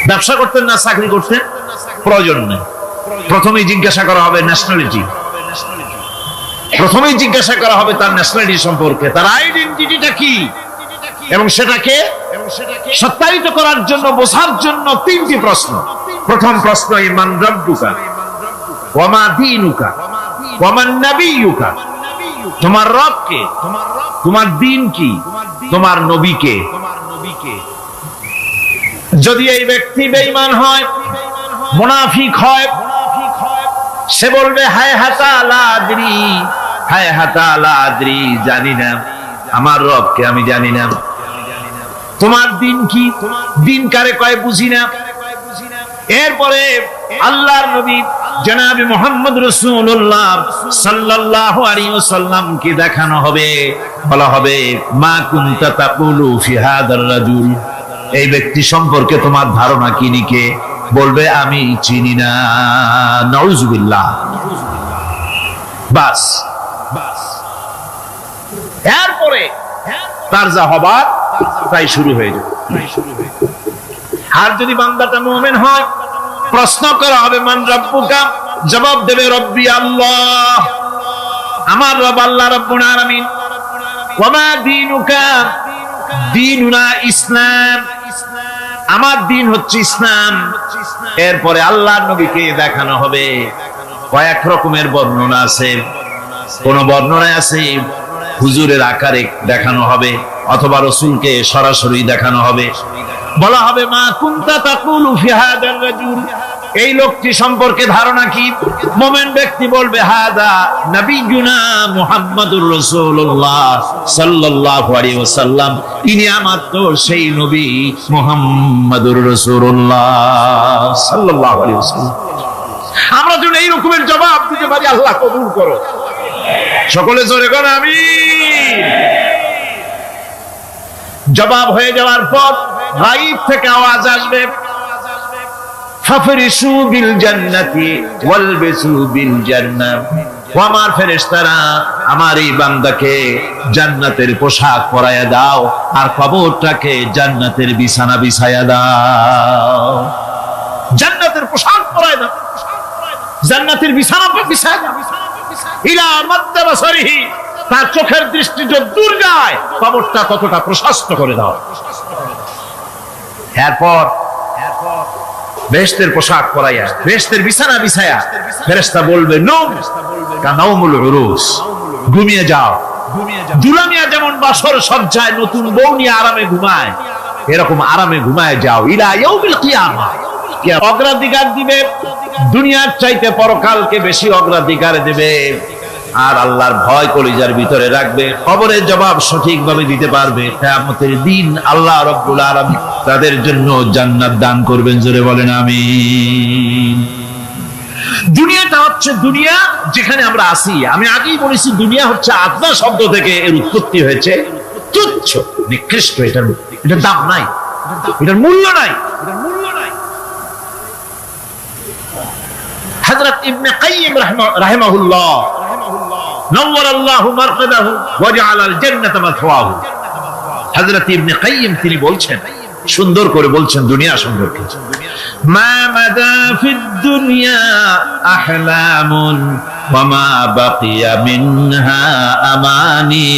ব্যবসা করতেন না চাকরি করতেন প্রয়োজন নেই। প্রথমেই জিজ্ঞাসা করা হবে ন্যাশনালিটি, প্রথমেই জিজ্ঞাসা করা হবে তার ন্যাশনালিটি সম্পর্কে, তার আইডেন্টিটিটা কি, এবং সেটাকে সত্যায়িত করার জন্য, বোঝার জন্য 3টি প্রশ্ন। প্রথম প্রশ্ন মান রব্বুকা ওয়া মা দীনুকা ওয়া মান নাবিয়ুকা, তোমার রব কে, তোমার দ্বীন কি, তোমার নবী কে। যদি এই ব্যক্তি বেঈমান হয়, মুনাফিক হয়, সে বলবে হায় হাতা লা আদরি, হায় হাতা লা আদরি, জানি না আমার রবকে, আমি জানি না। তোমার দিন কি, দিন কারে কয় বুঝি না। এরপরে আল্লাহর নবী জনাবে মুহাম্মদ রাসূলুল্লাহ সাল্লাল্লাহু আলাইহি ওয়াসাল্লাম কে দেখানো হবে, বলা হবে মা কুনতা তাকুলু ফি হাদার রাজুল, এই ব্যক্তি সম্পর্কে তোমার ধারণা কি নিকে, বলবে আমি চিনি না। নাউযুবিল্লাহ। বাস এরপরে তার যা হবার তাই শুরু হয়ে যাবে। আর যদি বান্দাটা মুমিন হয়, প্রশ্ন করা হবে মান রব্বুকা, জবাব দেবে রব্বি আল্লাহ, আমার রব আল্লাহ রাব্বুল আলামিন। ওয়া মা দীনুকা, দীনুনা ইসলাম, আমার দিন হচ্ছে ইসলাম। এরপরে আল্লাহর নবীকে দেখানো হবে। কয়েক রকমের বর্ণনা আছে, কোন বর্ণনায় আছে হুজুরের আকারে দেখানো হবে, অথবা রাসূলকে সরাসরি দেখানো হবে। বলা হবে মা কুনতা তাকুলু ফি হাদার রাজুল, এই লোকটি সম্পর্কে ধারণা কি। মুমিন ব্যক্তি বলবে হাদা নবিয়ুনা মুহাম্মাদুর রাসূলুল্লাহ সাল্লাল্লাহু আলাইহি ওয়াসাল্লাম, ইনি আমার তো সেই নবী মুহাম্মাদুর রাসূলুল্লাহ সাল্লাল্লাহু আলাইহি ওয়াসাল্লাম। আমরা যদি এই রকমের জবাব দিতে পারি, আল্লাহ কবুল করো। সকলে জোরে বলেন আমিন। জবাব হয়ে যাওয়ার পর গায়ব থেকে আওয়াজ আসবে ফাফরিশু বিল জান্নাতি ওয়ালবিসু বিল জান্নাহ, ও আমার ফেরেশতারা আমার এই বান্দাকে জান্নাতের পোশাক পরায়া দাও আর কবরটাকে জান্নাতের বিছানা বিছায়া দাও। জান্নাতের পোশাক পরায়া দাও, জান্নাতের বিছানা বিছায়া দাও। ইলা মাদ্দা বাসারিহি, তার চোখের দৃষ্টি যত দূর যায় কবরটা ততটা প্রশস্ত করে দাও। এরপর বেহেশতের পোশাক পরাইয়া, বেহেশতের বিছানা বিছায়া ফেরেশতা বলবে নৌম কানাউমুল উরুস, ঘুমিয়ে যাও। দুলামিয়া যেমন বাসর সজ্জায় নতুন বউ নিয়ে আরামে ঘুমায়, এরকম আরামে ঘুমায় যাও। ইলা ইয়াউমিল কিয়ামা, অগ্রাধিকার দিবে দুনিয়ার চাইতে পরকালকে বেশি অগ্রাধিকার দেবে। আর আল্লাহর ভয় কলিজার ভিতরে রাখবে, কবরের জবাব সঠিকভাবে দিতে পারবে। কিয়ামতের দিন আল্লাহ রাব্বুল আলামিন তাদের জন্য জান্নাত দান করবেন। জোরে বলেন আমিন। দুনিয়াটা হচ্ছে দুনিয়া যেখানে আমরা আছি। আমি আগেই বলেছি দুনিয়া হচ্ছে আদনা শব্দ থেকে এর উৎপত্তি হয়েছে। তুচ্ছ, নিকৃষ্ট, এটার দাম নাই, এটার মূল্য নাই। হযরত ইবনে কাইয়িম রাহিমাহুল্লাহ নওয়ারাল্লাহু মারকাদাহু ওয়া জাআলাল জান্নাতা মাথওয়াহু, হযরত ইবনে কাইয়িম তিনি বলছেন, সুন্দর করে বলছেন দুনিয়া সম্পর্কে, মা মাদা ফিদ দুনিয়া আহলামুন ওয়া মা বাকিয়া মিনহা আমানি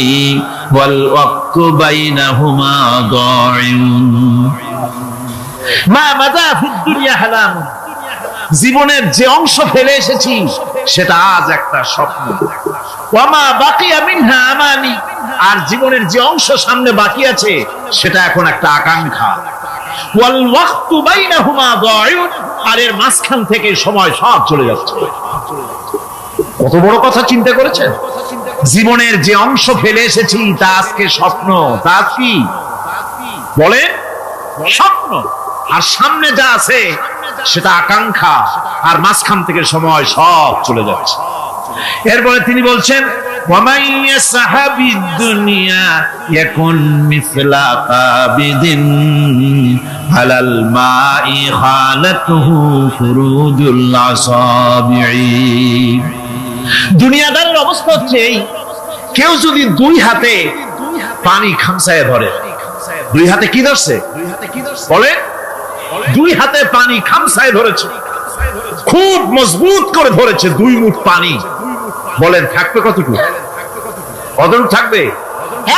ওয়াল ওয়াক্তু বাইনাহুমা দাইউন। মা মাদা ফিদ দুনিয়া আহলামুন, জীবনের যে অংশ ফেলে এসেছি সেটা আজ একটা স্বপ্ন। ওয়া মা বাকিয়া মিনহা আমানি, আর জীবনের যে অংশ সামনে বাকি আছে সেটা এখন একটা আকাঙ্ক্ষা। ওয়াল ওয়াক্তু বাইনাহুমা দাইউন, আর এর মাঝখান থেকে সময় সব চলে যাচ্ছে। কত বড় কথা চিন্তা করেছেন? জীবনের যে অংশ ফেলে এসেছি তা আজকে স্বপ্ন, তা কি বলে স্বপ্ন, আর সামনে যা আছে সেটা আকাঙ্ক্ষা, আর মাঝখান থেকে সময় সব চলে যাচ্ছে। এরপরে তিনি বলছেন, وَمَنْ يَسْحَبِ الدُّنْيَا يَكُنْ مِثْلَ قَابِضٍ عَلَى الْمَاءِ خَانَتْهُ فُرُوجُ الْأَصَابِعِ। দুনিয়াদারের অবস্থা হচ্ছে এই, কেউ যদি দুই হাতে পানি খামসায় ধরে, দুই হাতে কি ধরছে বলে, দুই হাতে পানি খামসায় ধরেছে, খুব মজবুত করে ধরেছে, দুই মুঠ পানি, বলেন থাকবে কতটুকু? কতটুকু থাকবে?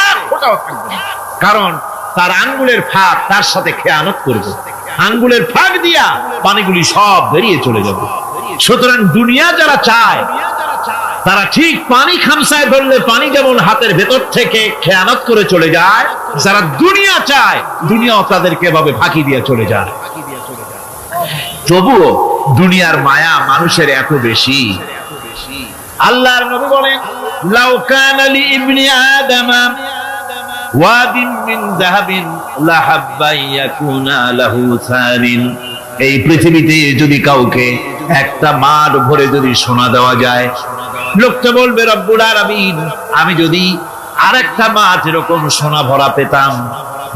এক ফোঁটাও থাকবে না। কারণ তার আঙ্গুলের ফাঁক তার সাথে খেয়ানত করবে, আঙ্গুলের ফাঁক দিয়া পানিগুলি সব বেরিয়ে চলে যাবে। সুতরাং দুনিয়া যারা চায় তারা ঠিক পানি খামসায় ধরলে পানি যেমন হাতের ভেতর থেকে খেয়ানত করে চলে যায়, যারা দুনিয়া চায় দুনিয়াও তাদেরকে এভাবে ফাঁকি দিয়ে চলে যায়। তবুও দুনিয়ার মায়া মানুষের এত বেশি। আল্লাহর নবী বলেন, লাউ কানা লি ইবনি আদামা ওয়াদিন মিন যাহাবিন লাহাব্বা ইয়াকুনা লাহু সারিন, এই পৃথিবীতে যদি কাউকে একটা মাঠ ভরে যদি সোনা দেওয়া যায়, লোকটা বলবে রব্বুল আলামিন, আমি যদি আরেকটা মাঠ এরকম সোনা ভরা পেতাম,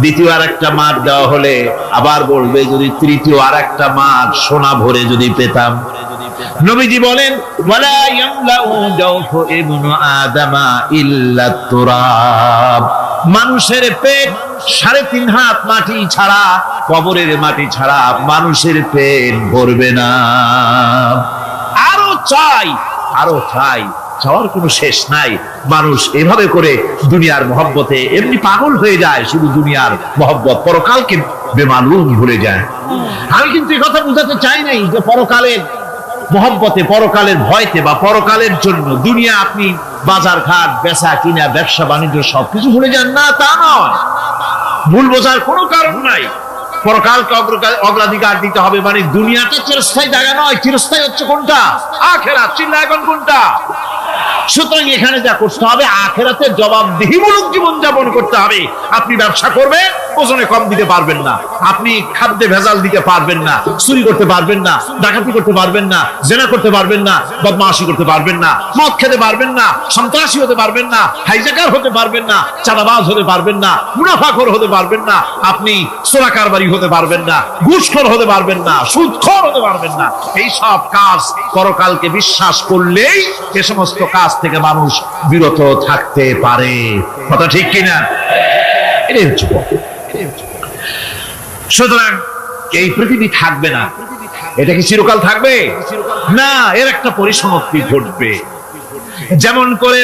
দ্বিতীয় আরেকটা মাঠ দেওয়া হলে আবার বলবে যদি তৃতীয় আরেকটা মাঠ সোনা ভরে যদি পেতাম। নবীজি বলেন, ওয়ালা ইয়ামলাউ জাওফু ইবনু আদামা ইল্লা তুরাব, মানুষের পেট 3.5 হাত মাটি ছাড়া, কবরের মাটি ছাড়া মানুষের পেট ভরবে না। আরো চাই, আরো চাই, চাওয়ার কোনো শেষ নাই। মানুষ এভাবে করে দুনিয়ার মহব্বতে এমনি পাগল হয়ে যায়, শুধু দুনিয়ার মহব্বত, পরকালকে বেমালুম ভুলে যায়। আমি কিন্তু এই কথা বুঝাতে চাই নাই যে পরকালের মহব্বতে, পরকালের ভয়তে বা পরকালের জন্য দুনিয়া আপনি বাজার ঘাট, বেচা কিনা, ব্যবসা বাণিজ্য সবকিছু ভুলে যান, না তা নয়। ভুল বোঝার কোনো কারণ নাই। পরকালকে অগ্রাধিকার দিতে হবে, মানে দুনিয়াটা চিরস্থায়ী জায়গা নয়। চিরস্থায়ী হচ্ছে কোনটা? আখিরাত। চিন্তা এখন কোনটা? সুতরাং এখানে যা করতে হবে, আখিরাতে জবাবদিহিমূলক জীবন যাপন করতে হবে। আপনি ব্যবসা করবেন, ওজনে কম দিতে পারবেন না, আপনি খাদ্যে ভেজাল দিতে পারবেন না, চুরি করতে পারবেন না, ডাকাতি করতে পারবেন না, জেনা করতে পারবেন না, বদমাশি করতে পারবেন না, মদ খেতে পারবেন না, সন্ত্রাসী হতে পারবেন না, হাইজাকার হতে পারবেন না, চাঁদাবাজ হতে পারবেন না, মুনাফাখোর হতে পারবেন না, আপনি চোরা কারবারি হতে পারবেন না, ঘুষখোর হতে পারবেন না, সুদখোর হতে পারবেন না। এই সব কাজ পরকালকে বিশ্বাস করলেই এ সমস্ত কাজ থেকে মানুষ বিরত থাকতে পারে। কথা ঠিক কিনা? এটাই হচ্ছে। সুতরাং এই পৃথিবী থাকবে না, এটা কি চিরকাল থাকবে না? এর একটা পরিসমাপ্তি ঘটবে। যেমন করে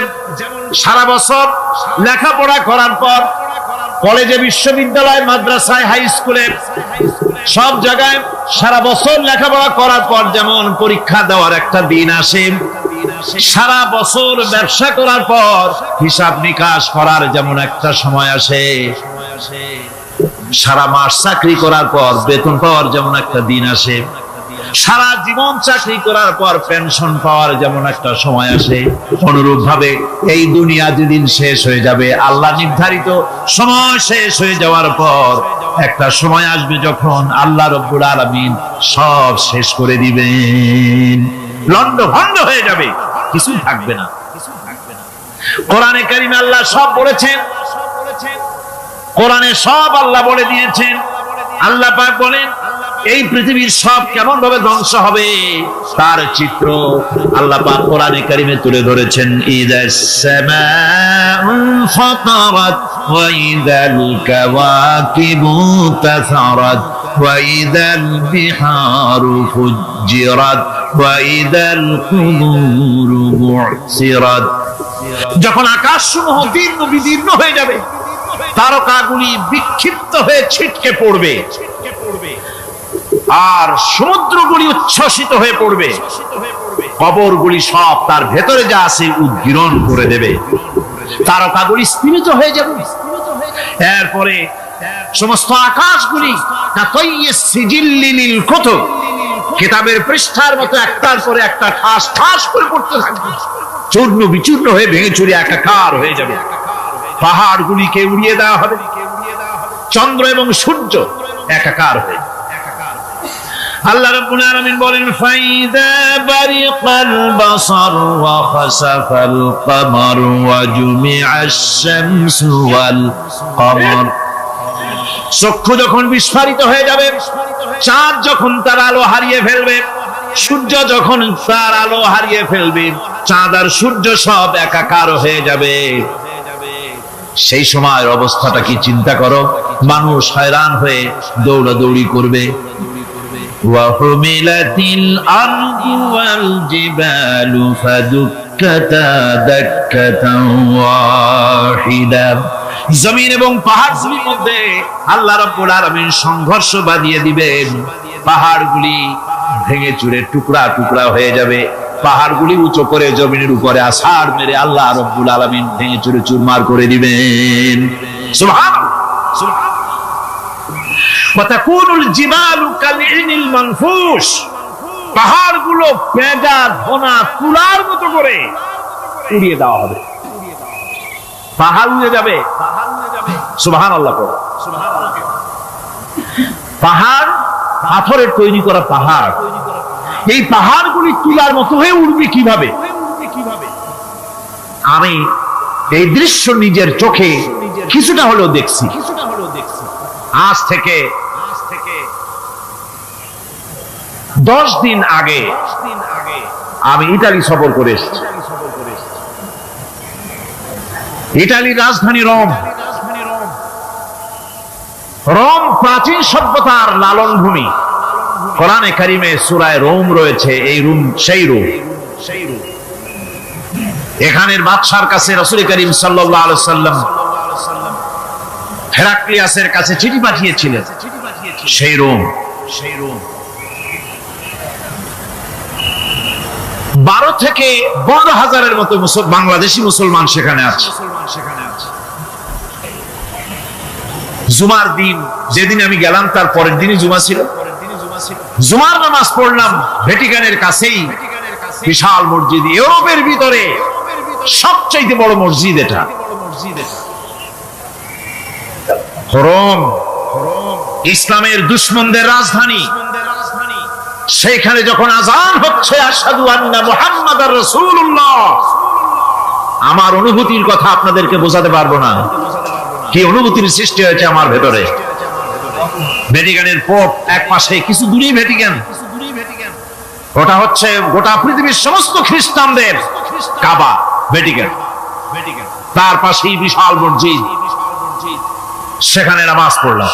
সারা বছর লেখাপড়া করার পর কলেজে, বিশ্ববিদ্যালয়, মাদ্রাসায়, হাই স্কুলে, সব জায়গায় সারা বছর লেখাপড়া করার পর যেমন পরীক্ষা দেওয়ার একটা দিন আসে, সারা বছর ব্যবসা করার পর হিসাব নিকাশ করার যেমন একটা সময় আসে, সারা মাস চাকরি করার পর বেতন পাওয়ার যেমন একটা দিন আসে, সারা জীবন চাকরি করার পর পেনশন পাওয়ার যেমন একটা সময় আসে, অনুরূপ ভাবে এই দুনিয়া যেদিন শেষ হয়ে যাবে, আল্লাহ নির্ধারিত সময় শেষ হয়ে যাওয়ার পর একটা সময় আসবে যখন আল্লাহ রাব্বুল আলামিন সব শেষ করে দিবেন, লন্ড ভন্ড হয়ে যাবে, কিছুই থাকবে না। কোরআনে কারিমে আল্লাহ সব বলেছেন, কোরআনে সব আল্লাহ বলে দিয়েছেন। আল্লাহ পাক বলেন এই পৃথিবীর সব কেমন ভাবে ধ্বংস হবে তার চিত্র আল্লাহ পাক কোরআনে কারিমে তুলে ধরেছেন। ইদাস সামাউ ফাতারাত ওয়া ইদাল কাওয়াকিবু তাসারাত ওয়া ইদাল বিহারু ফুজ্জিরাত ওয়া ইদাল কুবুরু বু'সিরাত। যখন আকাশসমূহ দীর্ঘ বিদীর্ণ হয়ে যাবে, তারকাগুলি বিক্ষিপ্ত হয়ে ছিটকে পড়বে, আর সমুদ্রগুলি উচ্ছ্বসিত হয়ে পড়বে, কবরগুলি সব তার ভেতরে যা আছে উদ্গীরণ করে দেবে, তারকাগুলি স্থিমিত হয়ে যাবে। এরপরে সমস্ত আকাশগুলি কিতাবের পৃষ্ঠার মতো একটার পরে একটা ঠাস ঠাস করে পড়তে থাকবে, চূর্ণ বিচূর্ণ হয়ে ভেঙে চুরে একাকার হয়ে যাবে। পাহাড়গুলিকে উড়িয়ে দেওয়া হবে, চন্দ্র এবং সূর্য একাকার হয়ে। আল্লাহ রাব্বুল আলামিন বলেন ফাইদা বারিকাল বাসার ওয়া খাসাফাল কমার ওয়া জুমিআশ শামসু ওয়াল কমার। চক্ষু যখন বিস্ফারিত হয়ে যাবে, চাঁদ যখন তার আলো হারিয়ে ফেলবে, সূর্য যখন তার আলো হারিয়ে ফেলবে, চাঁদ আর সূর্য সব একাকার হয়ে যাবে, সেই সময়ের অবস্থাটা কি চিন্তা করো। মানুষ হয়রান হয়ে দৌড়াদৌড়ি করবে। ওয়াহুমিলাতিল আরদু ওয়াল জিবালু ফাদুক্কাতা দাক্কাতান ওয়াহিদা। জমিন এবং পাহাড়গুলির মধ্যে আল্লাহ রাব্বুল আলামিন সংঘর্ষ বাঁধিয়ে দিবেন, পাহাড়গুলি ভেঙে চুরে টুকরা টুকরা হয়ে যাবে, পাহাড়গুলি উঁচু করে জমিনের উপরে আছাড় মেরে আল্লাহ রাব্বুল আলামিন ভেঙে চুরে চুরমার করে দিবেন। সুবহানাল্লাহ, সুবহানাল্লাহ। ওয়া তাকুনুল জিবালু কালইনিল মানফুশ। পাহাড়গুলো পেঁজা ধোনা তুলার মতো করে উড়িয়ে দেওয়া হবে, পাহাড় উড়ে যাবে। সুবহানাল্লাহ পড়ো, সুবহানাল্লাহ। পাহাড় পাথরের তৈরি করা পাহাড়, এই পাহাড়গুলি তুলার মতো হয়ে উড়বে কিভাবে? আমি এই দৃশ্য নিজের চোখে কিছুটা হলেও দেখছি। আজ থেকে 10 দিন আগে আমি ইতালি সফর করে এসেছি। ইতালির রাজধানী রোম। রোম প্রাচীন সভ্যতার লালন ভূমি। কোরআনে কারিমে সূরা রোম রয়েছে, এই রোম সেই রোম। এখানের বাদশার কাছে রাসূল করিম সাল্লাল্লাহু আলাইহি সাল্লাম হেরাক্লিয়াসের কাছে চিঠি পাঠিয়েছিলেন, সেই রোম। 12 থেকে 12,000-এর মতো বাংলাদেশি মুসলমান সেখানে আছে। জুমার দিন যেদিন আমি গেলাম তার পরের দিনই জুমা ছিল। জুমার নামাজ পড়লাম ভ্যাটিকানের কাছেই বিশাল মসজিদ, ইউরোপের ভিতরে সবচেয়ে বড় মসজিদ এটা। রোম ইসলামের দুশমনদের রাজধানী। সেখানে যখন আযান হচ্ছে আশহাদু আন্না মুহাম্মাদার রাসূলুল্লাহ, আমার অনুভূতির কথা আপনাদেরকে বোঝাতে পারবো না, কি অনুভূতির সৃষ্টি হয়েছে আমার ভেতরে। ভ্যাটিকানের পোপ এক পাশে, কিছু দূরেই ভ্যাটিকান। ওটা হচ্ছে গোটা পৃথিবীর সমস্ত খ্রিস্টানদের কাবা, ভ্যাটিকান। তার পাশেই বিশাল মসজিদ, সেখানে নামাজ পড়লাম।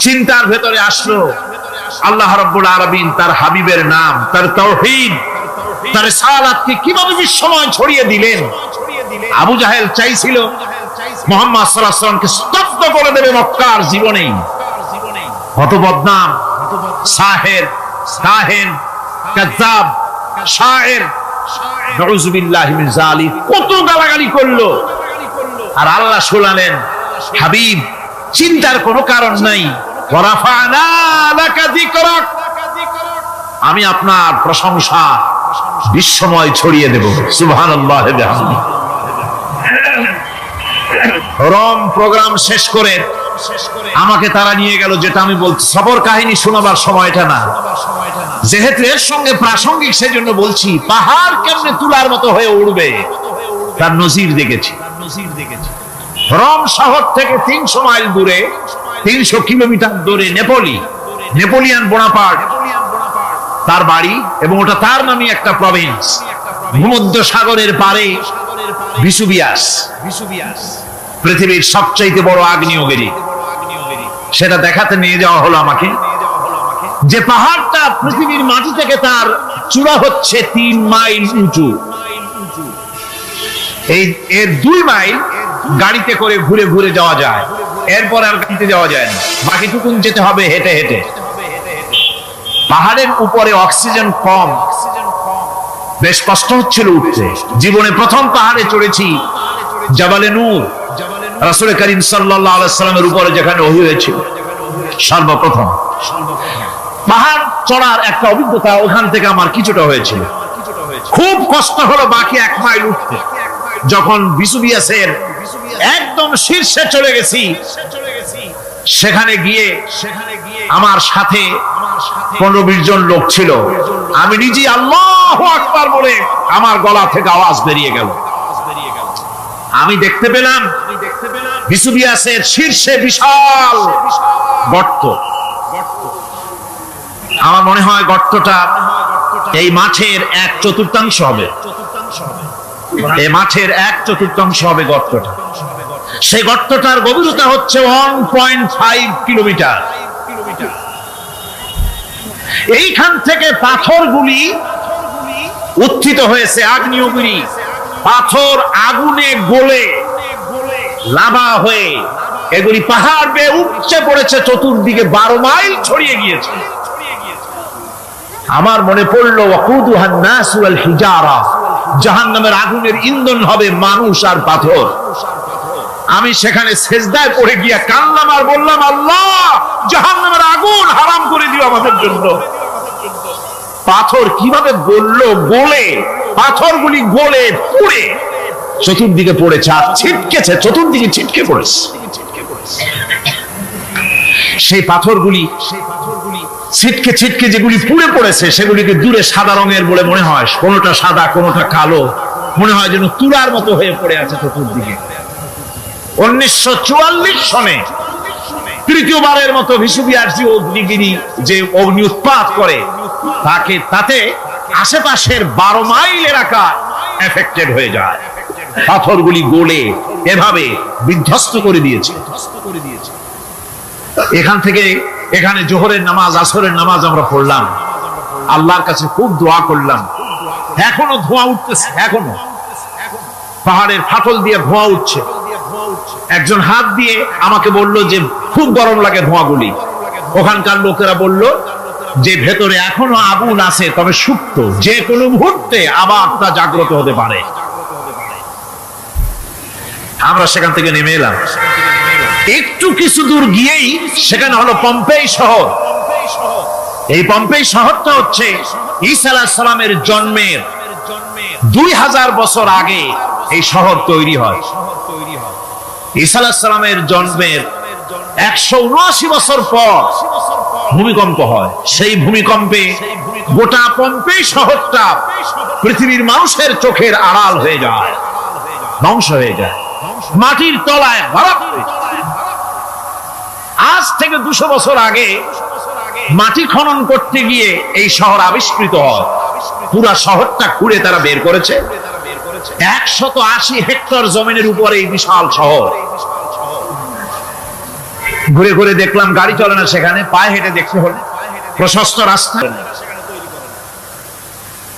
চিন্তার ভেতরে আসলো আল্লাহ রাব্বুল আলামিন তার হাবিবের নাম, তার তাওহীদ, তার রিসালাতকে কিভাবে বিশ্বময় ছড়িয়ে দিলেন। আবু জাহেল চাইছিল মুহাম্মদ সাল্লাল্লাহু আলাইহি ওয়াসাল্লামকে স্তব্ধ করে দেবে মক্কার জীবনেই। কত বদনাম, সাহের, কাহিন, কাযযাব, শায়ের, নাউযুবিল্লাহি মিন যালিক, কত গালাগালি করলো। আর আল্লাহ শোনালেন, হাবিব চিন্তার কোনো কারণ নাই, ওয়ারাফা'না লাকা যিকরাক, আমি আপনার প্রশংসা বিশ্বময় ছড়িয়ে দেব। সুবহানাল্লাহি ওয়া বিহামদিহি। রোম প্রোগ্রাম শেষ করে আমাকে তারা নিয়ে গেল, যেটা আমি বলছি সফর কাহিনী শোনাবার সময়টা না, যেহেতু এর সঙ্গে প্রাসঙ্গিক সেজন্য বলছি। পাহাড় কেমনে তুলার মতো হয়ে উড়বে তার নজির দেখেছি। রোম শহর থেকে 300 মাইল দূরে, 300 কিলোমিটার দূরে নেপোলিয়ান বোনাপার্ট তার বাড়ি, এবং ওটা তার নামে একটা প্রভিন্স। ভূমধ্য সাগরের পারে ভিসুভিয়াস, পৃথিবীর সবচাইতে বড় আগ্নেয়গিরি, সেটা দেখাতে নিয়ে যাওয়া হলো আমাকে। যে পাহাড়টা পৃথিবীর মাটি থেকে তার চূড়া হচ্ছে 3 মাইল উঁচু, এর 2 মাইল গাড়িতে করে ঘুরে ঘুরে যাওয়া যায়, এরপর আর গাড়িতে যাওয়া যায় না, বাকিটুকুন যেতে হবে হেঁটে হেঁটে। পাহাড়ের উপরে অক্সিজেন কম, বেশ কষ্ট হচ্ছিল উঠতে। জীবনে প্রথম পাহাড়ে চড়েছি জাবালে নূর, রাসূল করিম সাল্লাল্লাহু আলাইহি ওয়াসাল্লামের উপরে যেখানে ওহী হয়েছিল সর্বপ্রথম। পাহাড় চড়ার একটা অভিজ্ঞতা ওখান থেকে আমার কিছুটা হয়েছিল। খুব কষ্ট হলো বাকি 1 মাইল উঠতে। যখন ভিসুভিয়াসের একদম শীর্ষে চলে গেছি, সেখানে গিয়ে আমার সাথে 15-20 জন লোক ছিল। আমি নিজে আল্লাহু আকবার বলে আমার গলা থেকে আওয়াজ বেরিয়ে গেল। আমি দেখতে পেলাম ভিসুভিয়াসের শীর্ষে বিশাল গর্ত। আমার মনে হয় গর্তটা এই মাঠের 1/4 হবে, এই মাঠের 1/4 হবে গর্তটা। সেই গর্তটার গভীরতা হচ্ছে 1.5 কিলোমিটার। এইখান থেকে পাথরগুলি উত্থিত হয়েছে, আগ্নেয়গিরি পাথর আগুনে গলে লাভা হয়ে এগুলি পাহাড় বেয়ে উপচে পড়েছে, চতুর্দিকে 12 মাইল ছড়িয়ে গিয়েছে। আমার মনে পড়লো ওয়াকুদুহান নাস ওয়াল হিজারা, জাহান্নামের আগুনের ইন্ধন হবে মানুষ আর পাথর। আমি সেখানে সেজদায় পড়ে গিয়া কান্নাম আর বললাম, আল্লাহ জাহান্নামের আগুন হারাম করে দিও আমাদের জন্য। পাথর কিভাবে গললো, গলে পাথরগুলি গলে পুড়ে চতুর্দিকে পড়েছে আর ছিটকেছে, চতুর্দিকে ছিটকে পড়েছে। সেই পাথরগুলি ছিটকে ছিটকে যেগুলি পুড়ে পড়েছে সেগুলিকে দূরে সাদা রঙের বলে মনে হয়, কোনোটা সাদা কোনোটা কালো, মনে হয় যেন তুলার মতো হয়ে পড়ে আছে চতুর্দিকে। 1944 সনে তৃতীয়বারের মতো ভিসুভিয়াস অগ্নিগিরি যে অগ্নি উৎপাত করে, তাতে আশেপাশের 12 মাইল এলাকা এফেক্টেড হয়ে যায়। পাথরগুলি গলে এভাবে বিধ্বস্ত করে দিয়েছে। এখান থেকে এখানে জোহরের নামাজ, আসরের নামাজ আমরা পড়লাম, আল্লাহর কাছে খুব দোয়া করলাম। এখনো ধোঁয়া উঠতেছে, এখনো পাহাড়ের ফাটল দিয়ে ধোঁয়া উঠছে। একজন হাত দিয়ে আমাকে বলল যে খুব গরম লাগে ধোঁয়াগুলি। ওখানকার লোকেরা বলল যে ভেতরে এখনো আগুন আছে, তবে সুপ্ত, যে কোনো মুহূর্তে আবার তা জাগ্রত হতে পারে। আমরা সেখান থেকে নেমে এলাম। একটু কিছু দূর গিয়েই সেখানে হলো পম্পেই শহর। এই পম্পেই শহরটা হচ্ছে ঈসা আলাইহিস সালামের জন্মের 2000 বছর আগে এই শহর তৈরি হয়। ঈসা আলাইহিস সালামের জন্মের 179 বছর পর ভূমিকম্প হয়। সেই ভূমিকম্পে গোটা পম্পেই শহরটা পৃথিবীর মানুষের চোখের আড়াল হয়ে যায়, ধ্বংস হয়ে যায়, মাটির তলায় ভরাট হয়ে যায়। আজ থেকে 200 বছর আগে মাটি খনন করতে গিয়ে এই শহর আবিষ্কৃত হয়। পুরা শহরটা খুঁড়ে তারা বের করেছে। 180 হেক্টর জমিনের উপরে এই বিশাল শহর। ঘুরে ঘুরে দেখলাম, গাড়ি চলে না সেখানে, পায়ে হেঁটে দেখতে হলো। প্রশস্ত রাস্তা,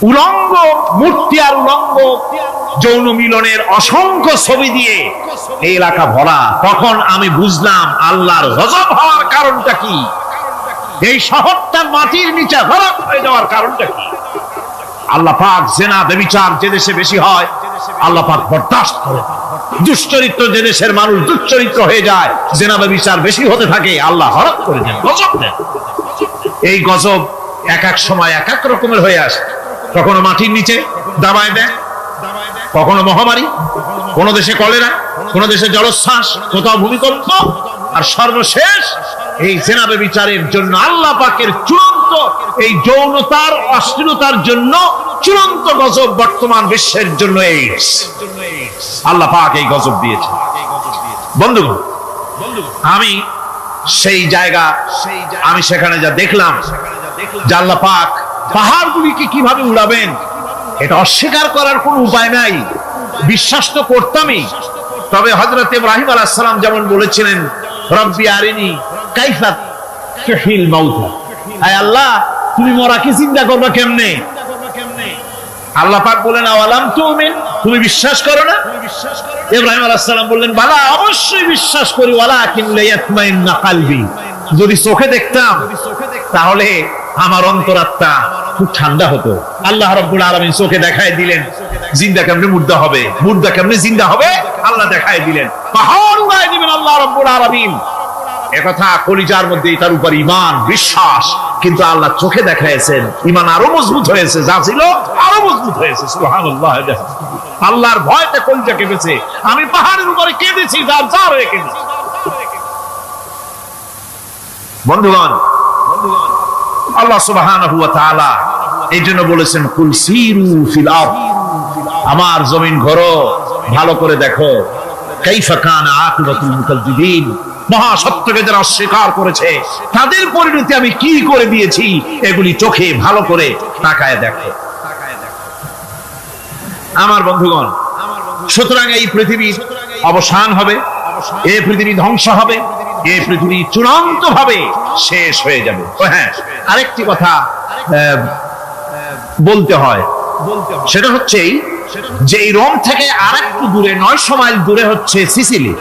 উলঙ্গ মূর্তি আর উলঙ্গ যৌন মিলনের অসংখ্য ছবি দিয়ে এই এলাকা ভরা। তখন আমি বুঝলাম আল্লাহর গজব হওয়ার কারণটা কি, এই শহরটা মাটির নিচে ভরাট হয়ে যাওয়ার কারণটা কি। আল্লাহ পাক জেনা ব্যভিচার যে দেশে বেশি হয় আল্লাহ পাক বরদাস্ত করে। দুশ্চরিত্র যে দেশের মানুষ দুশ্চরিত্র হয়ে যায়, জেনা ব্যভিচার বেশি হতে থাকে, আল্লাহ হরক করে দেন, গজব দেন। এই গজব এক এক সময় এক এক রকমের হয়ে আসে। কখনো মাটির নিচে দাবায় দেয়, কখনো মহামারী, কোন দেশে কলেরা, কোন দেশে জলোচ্ছ্বাস, কোথাও ভূমিকম্প, আর সর্বশেষ এই জেনা ব্যভিচারের জন্য আল্লাহ পাকের চূড়ান্ত এই যৌনতার অশ্লীলতার জন্য চূড়ান্ত গজব বর্তমান বিশ্বের জন্য এইডস। আল্লাহ পাক এই গজব দিয়েছে। বন্ধুগণ, আমি সেই জায়গা, আমি সেখানে যা দেখলাম, যে আল্লাহ পাক পাহাড়গুলিকে কিভাবে উড়াবেন, এটা অস্বীকার করার কোন উপায় নাই, বিশ্বাস তো করতামই। তবে হযরত ইব্রাহিম আলাইহিস সালাম যেমন বলেছিলেন, রব্বি আরিনি কাইফা তুহিল মাউতা, আয় আল্লাহ তুমি মরাকে চিন্তা করবা কেমনে? আল্লাহ পাক বলেন, আওয়ালাম তুমিন, তুমি বিশ্বাস করো না? ইব্রাহিম আলাইহিস সালাম বললেন, বালা, অবশ্যই বিশ্বাস করি, ওয়ালাকিন লিয়াতমাইন্না কলবি, যদি চোখে দেখতাম তাহলে আমার অন্তরাত্মা খুব ঠান্ডা হতো। আল্লাহ রাব্বুল আলামিন চোখে দেখায় দিলেন জিন্দা কেমনে মুর্দা হবে, মুর্দা কেমনে জিন্দা হবে, আল্লাহ দেখায় দিলেন, পাহাড় উড়ায় দিবেন আল্লাহ রাব্বুল আলামিন। একথা কলিজার মধ্যে তার উপর ঈমান বিশ্বাস, কিন্তু আল্লাহ চোখে দেখাইছেন, ঈমান আরো মজবুত হয়েছে, যা ছিল আরো মজবুত হয়েছে। সুবহানাল্লাহ। আল্লাহর ভয়তে কলিজা কেঁপেছে, আমি পাহাড়ের উপরে কেঁদেছি, যার যার হয়ে কেঁদেছি। বন্ধুগণ, আল্লাহ সুবহানাহু ওয়া তাআলা এই জন্য বলেছেন, কুল সিরু ফিল আরদ, আমার জমিন ঘোরো, ভালো করে দেখো, কাইফা কানা আকিবাতুল মুকাজ্জিবিন, মহা সত্যকে যারা অস্বীকার করেছে তাদের পরিণতি আমি কি করে দিয়েছি, এগুলি চোখে ভালো করে তাকায় দেখো। আমার বন্ধুগণ, সুতরাং এই পৃথিবীর অবসান হবে, এই পৃথিবী ধ্বংস হবে, এই পৃথিবী চূড়ান্ত ভাবে শেষ হয়ে যাবে। হ্যাঁ, আরেকটি কথা বলতে হয়, সেটা হচ্ছে যে এই রোম থেকে আরেকটু দূরে 900 মাইল দূরে হচ্ছে সিসিলি,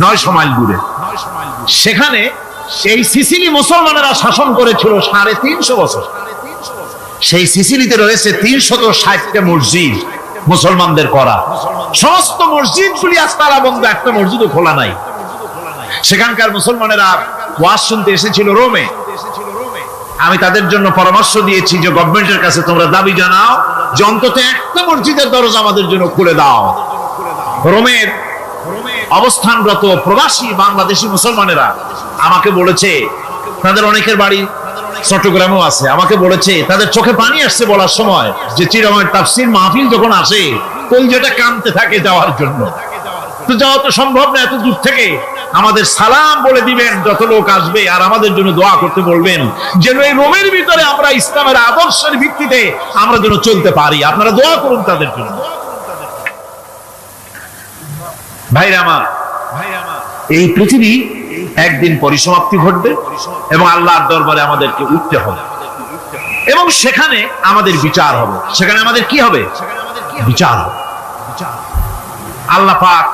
900 মাইল দূরে। সেখানে সেই সিসিলি মুসলমানেরা শাসন করেছিল 350 বছর। সেই সিসিলিতে রয়েছে 360টা মসজিদ মুসলমানদের করা। সমস্ত মসজিদগুলি আজ তালা বন্ধ, একটা মসজিদও খোলা নাই। সেখানকার মুসলমানেরা ওয়াজ শুনতে এসেছিল রোমে। আমি তাদের জন্য পরামর্শ দিয়েছি যে গভর্নমেন্টের কাছে তোমরা দাবি জানাও যে অন্তত একটা মসজিদের দরজা আমাদের জন্য খুলে দাও। রোমের অবস্থানরত প্রবাসী বাংলাদেশি মুসলমানেরা আমাকে বলেছে, তাদের অনেকের বাড়ি চট্টগ্রামেও আছে, আমাকে বলেছে তাদের চোখে পানি আসছে বলার সময় যে চিরময় তাফসীর মাহফিল যখন আসে কলজাটা কাঁদতে থাকে যাওয়ার জন্য। তো যাওয়া তো সম্ভব না এত দূর থেকে, আমাদের সালাম বলে দিবেন যত লোক আসবে, আর আমাদের জন্য দোয়া করতে বলবেন যেন এই রোমের ভিতরে আমরা ইসলামের আদর্শের ভিত্তিতে আমরা যেন চলতে পারি। আপনারা দোয়া করুন তাদের জন্য। ভাইরা আমার, এই পৃথিবী একদিন পরিসমাপ্তি ঘটবে এবং আল্লাহর দরবারে আমাদেরকে উঠতে হবে এবং সেখানে আমাদের বিচার হবে। সেখানে আমাদের কি হবে? বিচার হবে। আল্লাহ পাক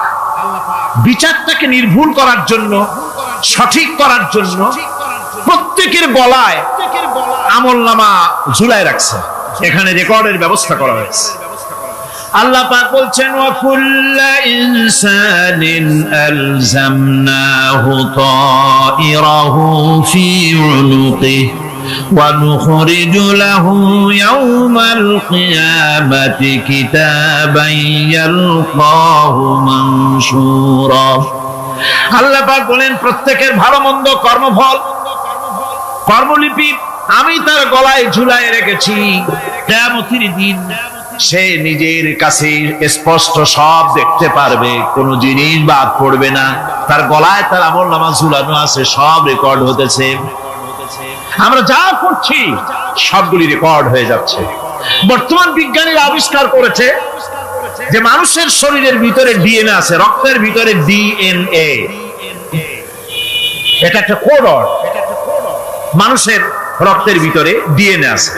বিচারটাকে নির্ভুল করার জন্য, সঠিক করার জন্য প্রত্যেকের গলায় আমলনামা ঝুলায় রাখছে, এখানে রেকর্ডের ব্যবস্থা করা হয়েছে। আল্লাহ পাক বলছেন, ওয়া কুল্লা ইনসানিন আলজামনাহু তাইরাহু ফি উনুকিহি ওয়া নুখরিজু লাহু ইয়াওমাল কিয়ামাতি কিতাবান ইয়ালকাহু মানশুরা। আল্লাহ পাক বলেন, প্রত্যেকের ভালো মন্দ কর্মফল, কর্মলিপি আমি তার গলায় ঝুলায় রেখেছি। কিয়ামতের দিন সে নিজের কাছে স্পষ্ট সব দেখতে পারবে, কোন জিনিস বাদ পড়বে না। তার গলায় তার আমলনামা ঝুলানো আছে, সব রেকর্ড হতেছে। আমরা যা করছি সবগুলি রেকর্ড হয়ে যাচ্ছে। বর্তমান বিজ্ঞানীরা আবিষ্কার করেছে যে মানুষের শরীরের ভিতরে ডিএনএ আছে, রক্তের ভিতরে ডিএনএ, এটা একটা কোডর। মানুষের রক্তের ভিতরে ডিএনএ আছে।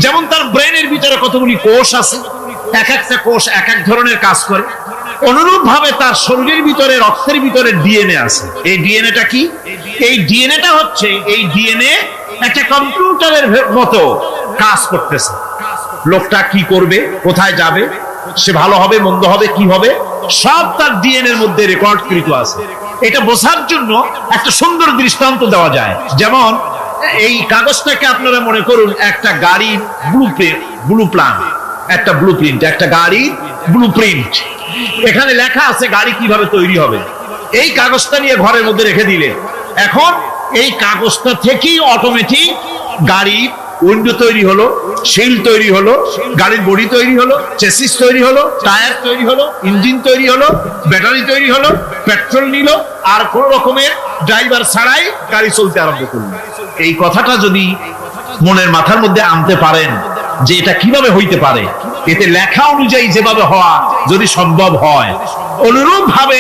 যেমন তার ব্রেনের ভিতরে কতগুলি কোষ আছে, এক একটা কোষ এক এক ধরনের কাজ করে, অনুরূপ ভাবে তার শরীরের ভিতরে রক্তের ভিতরে ডিএনএ আছে। এই ডিএনএটা কি? এই ডিএনএটা হচ্ছে, এই ডিএনএ একটা কম্পিউটারের মতো কাজ করতেছে। লোকটা কি করবে, কোথায় যাবে, সে ভালো হবে মন্দ হবে কি হবে, সব তার ডিএনএ এর মধ্যে রেকর্ডকৃত আছে। এটা বোঝার জন্য একটা সুন্দর দৃষ্টান্ত দেওয়া যায়। যেমন এই কাগজটাকে আপনারা মনে করুন একটা গাড়ির ব্লুপ্রিন্ট, একটা ব্লুপ্রিন্ট, একটা গাড়ির ব্লুপ্রিন্ট। এখানে লেখা আছে গাড়ি কিভাবে তৈরি হবে। এই কাগজটা নিয়ে ঘরের মধ্যে রেখে দিলে এখন এই কাগজটা থেকেই অটোমেটিক গাড়ির উইন্ডো তৈরি হলো, শিল তৈরি হলো, গাড়ির বডি তৈরি হলো, চেসিস তৈরি হলো, টায়ার তৈরি হলো, ইঞ্জিন তৈরি হলো, ব্যাটারি তৈরি হলো, পেট্রোল নিল, আর কোন রকমের ড্রাইভার ছাড়াই গাড়ি চলতে আরম্ভ করলো। এই কথাটা যদি মনের মাথার মধ্যে আনতে পারেন যে এটা কিভাবে হইতে পারে, এতে লেখা অনুযায়ী যেভাবে হওয়া যদি সম্ভব হয়, অনুরূপ ভাবে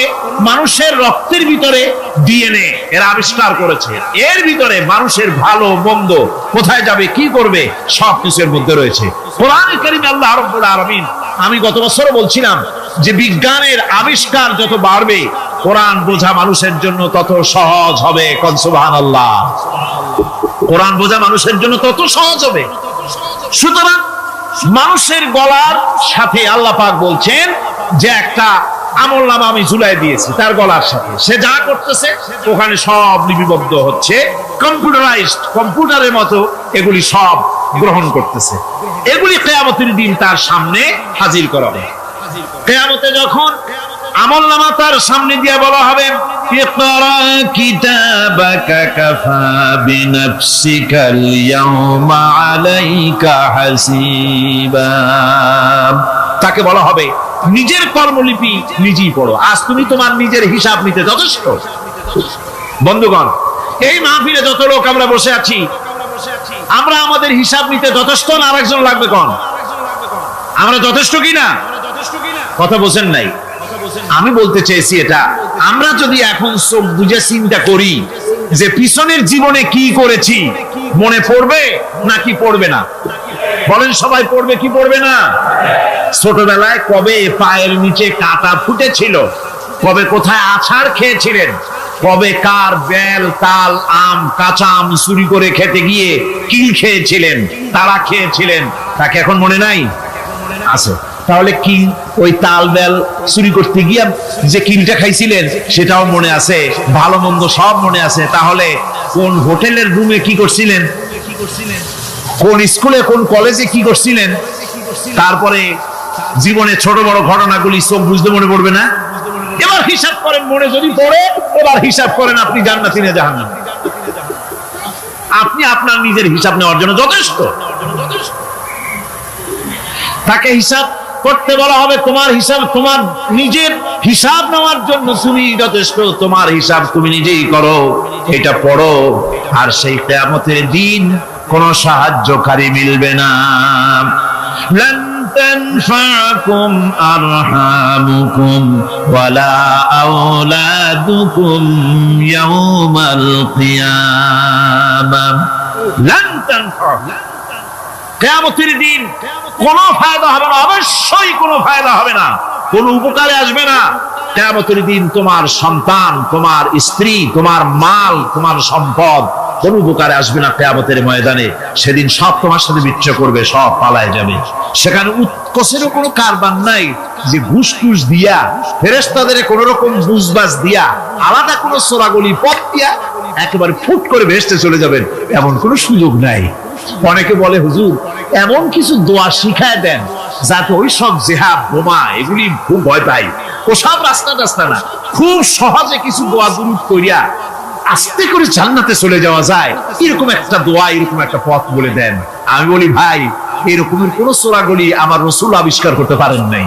মানুষের রক্তের ভিতরে ডিএনএ এরা আবিষ্কার করেছে, এর ভিতরে মানুষের ভালো মন্দ কোথায় যাবে কি করবে সবকিছুর মধ্যে রয়েছে। কোরআনে কারীমে আল্লাহ রাব্বুল আলামিন, আমি গত বছর বলছিলাম যে বিজ্ঞানের আবিষ্কার যত বাড়বে কোরআন বোঝা মানুষের জন্য তত সহজ হবে। কোন সুবহানাল্লাহ। কোরআন বোঝা মানুষের জন্য তত সহজ হবে। সুতরাং মানুষের গলার সাথে আল্লাহ পাক বলছেন যে একটা আমলনামা আমি ঝুলাই দিয়েছি তার গলার সাথে, সে যা করতেছে ওখানে সব লিপিবদ্ধ হচ্ছে, কম্পিউটারাইজড, কম্পিউটারের মতো এগুলি সব গ্রহণ করতেছে। এগুলি কিয়ামতের দিন তার সামনে হাজির করা হবে। কিয়ামতে যখন আমলনামা তার সামনে দিয়ে বলা হবে, ইকরা কিতাবাকা কাফা বিনাফসিকাল ইয়াওমা আলাইকা হাসিবা, তাকে বলা হবে নিজের কর্মলিপি নিজেই পড়ো, আজ তুমি তোমার নিজের হিসাব নিতে যথেষ্ট। বন্ধুগণ, এই মাহফিলে যত লোক আমরা বসে আছি, আমরা আমাদের হিসাব নিতে যথেষ্ট না আরেকজন লাগবে? কোন আমরা যথেষ্ট কিনা? কথা বোঝেন নাই। আমি বলতে চেয়েছি এটা, আমরা যদি এখন চোখ বুঝে চিন্তা করি যে পিছনের জীবনে কি করেছি, মনে পড়বে নাকি পড়বে না? বলেন সবাই, পড়বে কি পড়বে না? ছোটবেলায় কবে পায়ের নিচে কাঁটা ফুটেছিল, কবে কোথায় আছাড় খেয়েছিলেন, কবে কার বেল, তাল, আম, কাঁচা আম চুরি করে খেতে গিয়ে কিল খেয়েছিলেন, তারা খেয়েছিলেন, তাকে এখন মনে নাই? আছে। তাহলে কি ওই তাল বেল চুরি করতে গিয়ে যে কিলটা খাইছিলেন সেটাও মনে আছে, ভালো মন্দ সব মনে আছে। তাহলে কোন হোটেলের রুমে কি করছিলেন, কোন স্কুলে কোন কলেজে কি করছিলেন, তারপরে জীবনে ছোট বড় ঘটনাগুলি চোখ বুঝতে মনে পড়বে না? এবার হিসাব করেন, মনে যদি পড়ে এবার হিসাব করেন আপনি জান্নাতি না জাহান্নামী। আপনি আপনার নিজের হিসাব নেওয়ার জন্য যথেষ্ট। তাকে হিসাব করতে বলা হবে, তোমার হিসাব, তোমার নিজের হিসাব নেওয়ার জন্য তুমি যথেষ্ট, তোমার হিসাব তুমি নিজেই করো, এটা পড়ো। আর সেই কিয়ামতের দিন কোন সাহায্যকারী মিলবে না। লান তানফাকুম আরহামুকুম ওয়ালা আওলাদুকুম ইয়াওমাল কিয়ামাহ। লান তানফাকুম, কিয়ামতের দিন কোনো ফায়দা হবে না, অবশ্যই কোনো ফায়দা হবে না, কোনো উপকারে আসবে না। কিয়ামতের দিন তোমার সন্তান, তোমার স্ত্রী, তোমার মাল, তোমার সম্পদ কোনো উপকারে আসবে না। কিয়ামতের ময়দানে সেদিন সব তোমার সাথে বিচ্ছেদ করবে, সব পালায় যাবে। সেখানে উৎকোষেরও কোনো কারবার নাই যে ঘুষ টুস দিয়া, ফেরেশতাদের কোন রকম বুঝবাজ দিয়া, আলাদা কোনো চোরাগলি পথ দিয়া একেবারে ফুট করে ভেসতে চলে যাবেন, এমন কোনো সুযোগ নাই। অনেকে বলে, হুজুর এমন কিছু দোয়া শিখায় দেন যাতে ওই সব জেহাদ বোমা এগুলি খুব ভয় পাই, ওসব রাস্তা না, খুব সহজে কিছু দোয়া দুরূদ করিয়া আস্তে করে জান্নাতে চলে যাওয়া যায়, এরকম একটা দোয়া, এরকম একটা পথ বলে দেন। আমি বলি, ভাই এরকমের কোন চোরাগলি আমার রাসূল আবিষ্কার করতে পারেন নাই।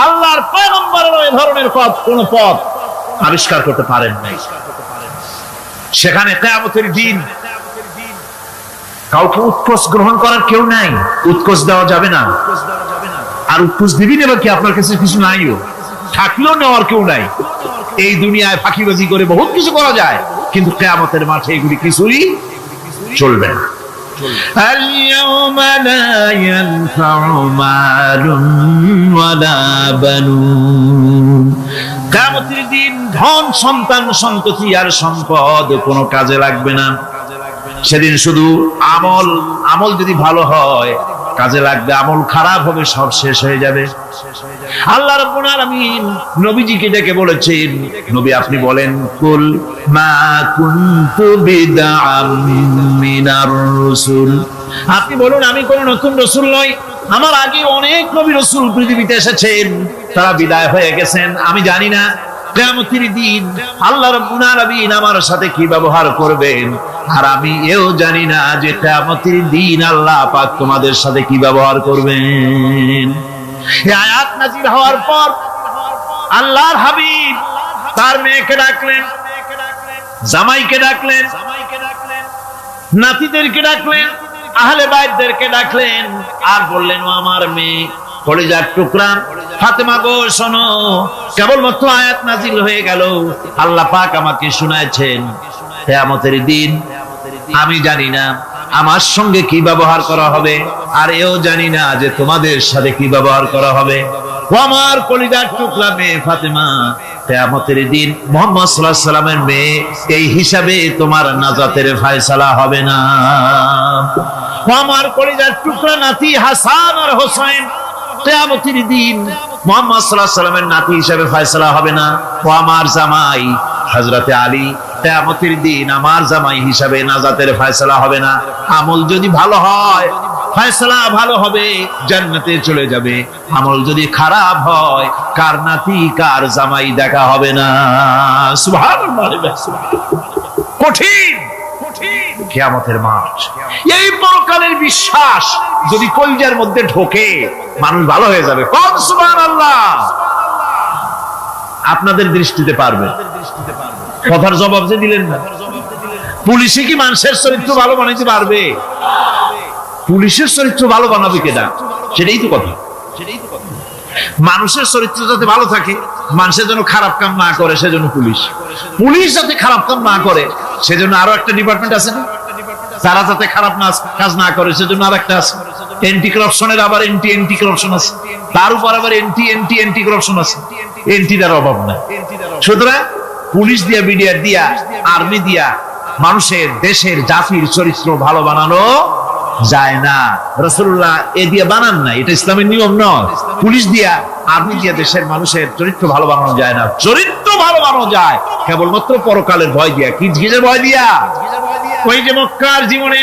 আল্লাহর পয়গম্বরের এই ধরনের পথ, কোন পথ আবিষ্কার করতে পারেন নাই। সেখানে কিয়ামতের দিন কাউকে উৎকোষ গ্রহণ করার কেউ নাই, উৎকোষ দেওয়া যাবে না। আর উৎকোষ দিবি নেবা কি, আপনার কাছে কিছু নাইও, থাকলেও নেওয়ার কেউ নাই। এই দুনিয়ায় ফাঁকিবাজি করে বহুত কিছু করা যায়, কিন্তু কিয়ামতের মাঠে এগুলি কিছুই চলবে না। আল-ইয়াওমা লা ইয়ানফা'ু মালুন ওয়ালা বানুন, কিয়ামতের দিন ধন সন্তান সন্ততি আর সম্পদ কোনো কাজে লাগবে না। সেদিন শুধু আমল যদি ভালো হয় কাজে লাগবে, আমল খারাপ হবে সব শেষ হয়ে যাবে। আল্লাহ রাব্বুল আলামিন নবীজিকে ডেকে বলেছেন, নবী আপনি বলেন, কুল মা কুনতু বিদআম মিনার রাসূল, আপনি বলুন আমি কোন নতুন রাসূল নই, আমার আগে অনেক নবী রাসূল পৃথিবীতে এসেছেন, তারা বিদায় হয়ে গেছেন, আমি জানি না কিয়ামতের দিন আল্লাহ রাব্বুল আলামিন আমার সাথে কি ব্যবহার করবেন, আর আমি এও জানি না যে কিয়ামতের দিন আল্লাহ পাক তোমাদের সাথে কি ব্যবহার করবেন। এই আয়াত নাযিল হওয়ার পর আল্লাহর হাবিব তার মেয়েকে ডাকলেন, জামাইকে ডাকলেন, নাতিদেরকে ডাকলেন, আহলে বাইতদেরকে ডাকলেন, আর বললেন, ও আমার মেয়ে কলিজার টুকরা ফাতেমা গো শোনো, কেবলমাত্র আয়াত নাযিল হয়ে গেল, আল্লাহ পাক আমাকে শুনাইছেন কিয়ামতের দিন আমি জানি না আমার সঙ্গে কি ব্যবহার করা হবে, আর এও জানি না যে তোমাদের সাথে কি ব্যবহার করা হবে। ও আমার কলিজার টুকরা মেয়ে ফাতেমা, কিয়ামতের দিন মুহাম্মদ সাল্লাল্লাহু আলাইহি সাল্লামের মেয়ে এই হিসাবে তোমার নাজাতের ফয়সালা হবে না। ও আমার কলিজার টুকরা নাতি হাসান আর হোসেন, কিয়ামতের দিন মুহাম্মদ সাল্লাল্লাহু আলাইহি সাল্লামের নাতি হিসাবে ফয়সালা হবে না। ও আমার জামাই হযরতে আলী, কিয়ামতের দিন আমার জামাই হিসাবে নাজাতের ফয়সালা হবে না। আমল যদি ভালো হয় ফয়সালা ভালো হবে, জান্নাতে চলে যাবে। আমল যদি খারাপ হয় কার নাতি কার জামাই দেখা হবে না। সুবহানাল্লাহ। কঠিন কিয়ামতের মাঠ, এই পরকালের বিশ্বাস যদি কলিজার মধ্যে ঢোকে মানুষ ভালো হয়ে যাবে। কোন সুবহানাল্লাহ। আপনাদের দৃষ্টিতে পারবে, কথার জবাব যে দিলেন না। পুলিশে কি মানুষের চরিত্র ভালো বানাইতে পারবে? পুলিশের চরিত্র ভালো বানাবে কেনা, সেটাই তো কথা। মানুষের চরিত্র যাতে ভালো থাকে, মানুষের জন্য খারাপ কাম না করে সেজন্য পুলিশ যাতে খারাপ কাম না করে সেজন্য আরো একটা ডিপার্টমেন্ট আছে না, তারা যাতে খারাপ কাজ না করে সেজন্য আর একটা আছে। এন্টি করাপশনের আবার এন্টি করাপশন আছে, তার উপর আবার এন্টি করাপশন আছে। এন্টিটার অভাব নাই। সুতরাং পুলিশ দিয়া, বিডিআর দিয়া, আর্মি দিয়া মানুষের, দেশের, জাতির চরিত্র ভালো বানানো যায় না। রাসূলুল্লাহ এ দিয়ে বানান না, এটা ইসলামের নিয়ম নয়। পুলিশ দিয়া, আর্মি দিয়া দেশের মানুষের চরিত্র ভালো বানানো যায় না। চরিত্র ভালো বানানো যায় কেবলমাত্র পরকালের ভয় দিয়া। কি কিসের ভয় দিয়া? ওই যে মক্কার জীবনে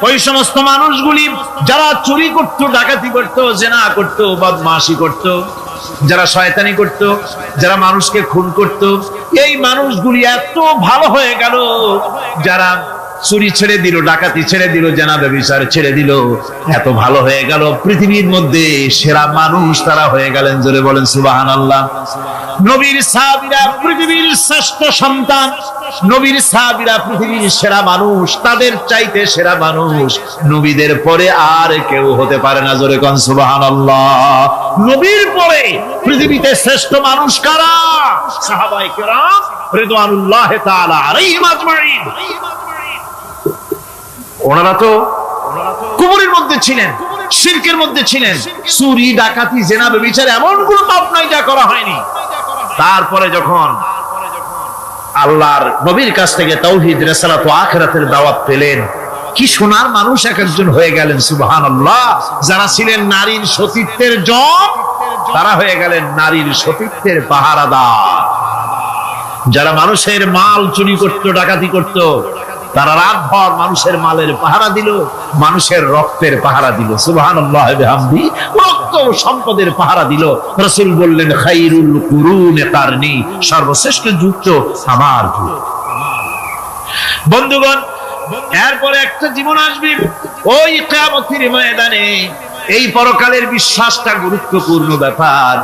ওই সমস্ত মানুষগুলি যারা চুরি করত, ডাকাতি করত, জিনা করত, বদমাশি করত, যারা শয়তানি করত, যারা মানুষকে খুন করত, এই মানুষগুলি এত ভালো হয়ে গেল, যারা চুরি ছেড়ে দিল, ডাকাতি ছেড়ে দিল, জিনা ব্যভিচার ছেড়ে দিল, এত ভালো হয়ে গেল, পৃথিবীর মধ্যে সেরা মানুষ তারা হয়ে গেলেন। জোরে বলেন সুবহানাল্লাহ। নবীর সাহাবীরা পৃথিবীর শ্রেষ্ঠ সন্তান, নবীর সাহাবীরা পৃথিবীর সেরা মানুষ, তাদের চাইতে সেরা মানুষ নবীদের পরে আর কেউ হতে পারে না। জোরে কোন সুবহানাল্লাহ। নবীর পরে পৃথিবীতে শ্রেষ্ঠ মানুষ কারা? সাহাবায়ে কেরাম রিদওয়ানুল্লাহি তাআলা আলাইহিম আজমাইন। ওনারা তো কুফরের মধ্যে ছিলেন, শিরকের মধ্যে ছিলেন, চুরি, ডাকাতি, জিনা, ব্যভিচার এমন কোনো পাপ নাই যা করা হয়নি। তারপরে যখন আল্লাহর নবীর কাছ থেকে তাওহীদ, রিসালাত ও আখিরাতের দাওয়াত পেলেন, কি সোনার মানুষ এক একজন হয়ে গেলেন। সুবহানাল্লাহ। যারা ছিলেন নারীর সতীত্বের জম, তারা হয়ে গেলেন নারীর সতীত্বের পাহারাদার। যারা মানুষের মাল চুরি করত, ডাকাতি করত, তারা রাতভর মানুষের মালের পাহারা দিল, মানুষের রক্তের পাহারা দিল। সুবহানাল্লাহ বিহামদি। রক্ত সম্পদের পাহারা দিল। রাসূল বললেন, খায়রুল কুরুনে কারনি, সর্বশ্রেষ্ঠ যুগ তো আমার যুগ। বন্ধুগণ, এরপরে একটা জীবন আসবে ওই কিয়ামতের ময়দানে। এই পরকালের বিশ্বাসটা গুরুত্বপূর্ণ ব্যাপার,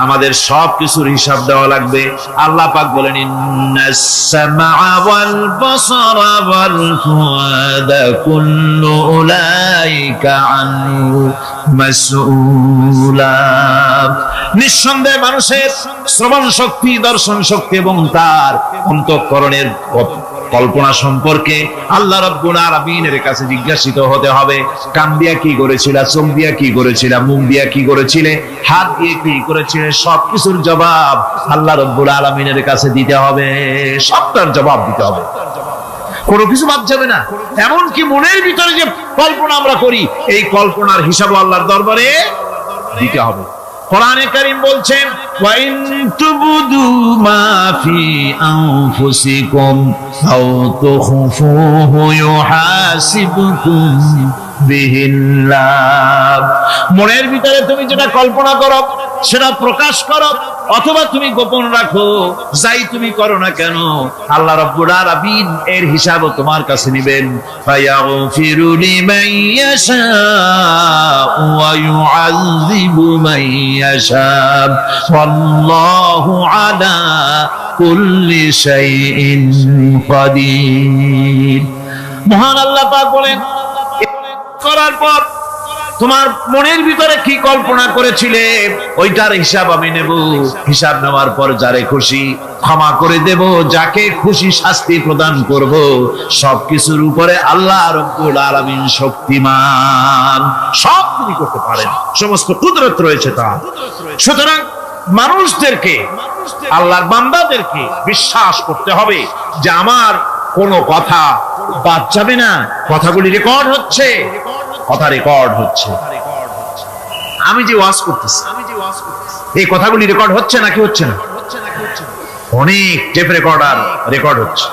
আমাদের সবকিছুর হিসাব দেওয়া লাগবে। আল্লাহ পাক বলেন, ইন্নাস সামআ ওয়াল বাসারা ওয়াল ফুআদা কুল্লু উলাইকা আনহু মাসউলা। নিঃসন্দেহে মানুষের শ্রবণ শক্তি, দর্শন শক্তি এবং তার অন্তঃকরণের কল্পনা সম্পর্কে আল্লাহ রাব্বুল আলামিনের কাছে জিজ্ঞাসিত হতে হবে। কান দিয়া কি করেছিলা, চোখ দিয়া কি করেছিলা, মুখ দিয়া কি করেছিলে, হাত দিয়ে কি করেছিলে, সবকিছুর জবাব আল্লাহ রাব্বুল আলামিনের কাছে দিতে হবে। সবটার জবাব দিতে হবে, কোনো কিছু বাদ যাবে না। এমনকি মনের ভিতরে যে কল্পনা আমরা করি, এই কল্পনার হিসাব আল্লাহর দরবারে দিতে হবে। কোরআনে কারীম বলছেন, ওয়া ইন তুবদু মা ফি আনফুসিকুম আও তুখফুহু ইউহাসিবকুম বিহিল্লাহ। মনের ভিতরে তুমি যেটা কল্পনা করো, সেটা প্রকাশ করো অথবা তুমি গোপন রাখো, যাই তুমি করো না কেন আল্লাহ রাব্বুল আলামিন এর হিসাবও তোমার কাছে নেবেন। ফায়াগফিরু লিমান ইয়াশা ওয়া ইউআযযিবু মান ইয়াশা ওয়াল্লাহু আলা কুল্লি শাইইন কাদির। মহান আল্লাহ পাক বলেন, করার পর তোমার মনের ভিতরে কি কল্পনা করেছিলে ওইটার হিসাব আমি নেব। হিসাব নেওয়ার পর যারে খুশি ক্ষমা করে দেব, যাকে খুশি শাস্তি প্রদান করব। সবকিছুর উপরে আল্লাহ রাব্বুল আলামিন শক্তিমান, সব তিনি করতে পারেন, সমস্ত কুদরত রয়েছে তার। সুতরাং মানুষদেরকে, আল্লাহর বান্দাদেরকে বিশ্বাস করতে হবে যে আমার কোনো কথা বাদ যাবে না, কথাগুলি রেকর্ড হচ্ছে, কথা রেকর্ড হচ্ছে। আমি যে ওয়াজ করতেছি এই কথাগুলি রেকর্ড হচ্ছে নাকি হচ্ছে না? অনেক টেপ রেকর্ডার রেকর্ড হচ্ছে,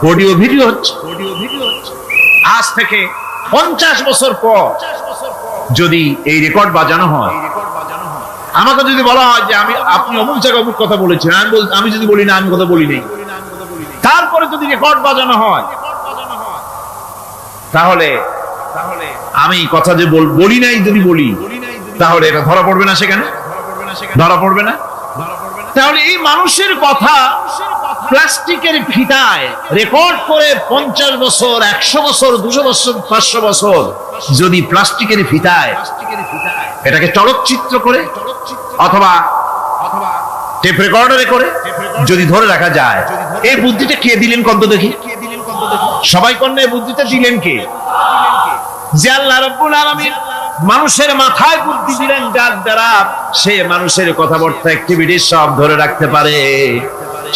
অডিও ভিডিও হচ্ছে। আজ থেকে 50 বছর পর যদি এই রেকর্ড বাজানো হয়, আমাকে যদি বলা হয় যে আপনি অমুক জায়গায় অমুক কথা বলেছেন, আমি যদি বলি না আমি কথা বলি নাই, তারপরে যদি রেকর্ড বাজানো হয় তাহলে আমি কথা যে বলি নাই যদি বলি তাহলে এটা ধরা পড়বে না? সেখানে ধরা পড়বে না? তাহলে এই মানুষের কথা প্লাস্টিকের ফিতায় রেকর্ড করে 50 বছর, 100 বছর, 200 বছর, 500 বছর যদি প্লাস্টিকের ফিতায় এটাকে চলচ্চিত্র করে অথবা টেপ রেকর্ডারে করে যদি ধরে রাখা যায়, এই বুদ্ধিটা কে দিলেন কত দেখি? সবাই কন্যা এই বুদ্ধিটা দিলেন কে? যে আল্লাহ রাব্বুল আলামিন মানুষের মাথায় বুদ্ধি দিলেন, যার দ্বারা সে মানুষের কথাবার্তা অ্যাক্টিভিটি সব ধরে রাখতে পারে।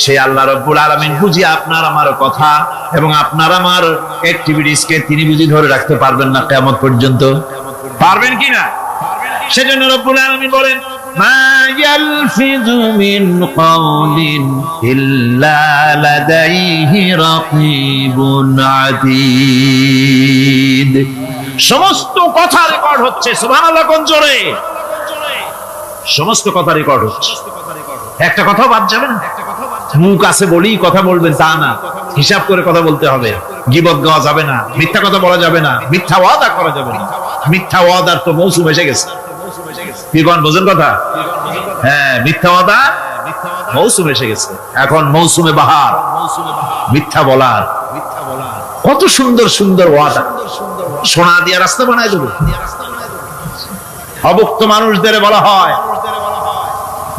সে আল্লাহ রাব্বুল আলামিন বুঝি আপনার আমার কথা এবং আপনার আমার অ্যাক্টিভিটিস কে তিনি বুঝি ধরে রাখতে পারবেন না কিয়ামত পর্যন্ত? পারবেন কিনা? সেজন্য রাব্বুল আলামিন বলেন, মা ইয়ালফিযু মিন কাওলিন ইল্লা লাদাইহি রাকীবুন আতীদ। সমস্ত কথা রেকর্ড হচ্ছে। সুবহানাল্লাহ কোন জোরে! সমস্ত কথা রেকর্ড হচ্ছে, একটা কথা বাদ যাবে না। মুখ আছে বলেই কথা বলবেন তা না, হিসাব করে কথা বলতে হবে। গীবত গাওয়া যাবে না, মিথ্যা কথা বলা যাবে না, মিথ্যা ওয়াদা করা যাবে না। মিথ্যা ওয়াদার তো মৌসুম এসে গেছে। কি কোন বোঝেন কথা? হ্যাঁ, মিথ্যা ওয়াদা মৌসুম এসে গেছে। এখন মৌসুমে বাহার, মিথ্যা বলার। কত সুন্দর সুন্দর ওয়াদা, সোনা দিয়া রাস্তা বানায় দেবে। অভুক্ত মানুষদের বলা হয়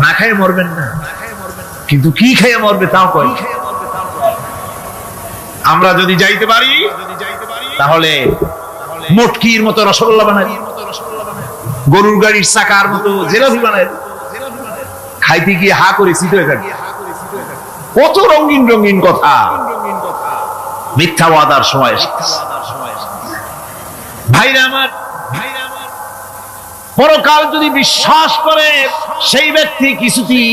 না খেয়ে মরবেন না, কিন্তু কি খেয়ে মরবে তাও কয়। আমরা যদি যাইতে পারি তাহলে মটকির মতো রসগোল্লা বানাই, গরুর গাড়ির চাকার মতো জিলাপি বানাই, খাইতে গিয়ে হা করে শীত হয়ে থাকে। কত রঙিন রঙিন কথা মিথ্যা ওয়াদার সময়। ভাইরা আমার, পরকাল যদি বিশ্বাস করে সেই ব্যক্তি কিছুতেই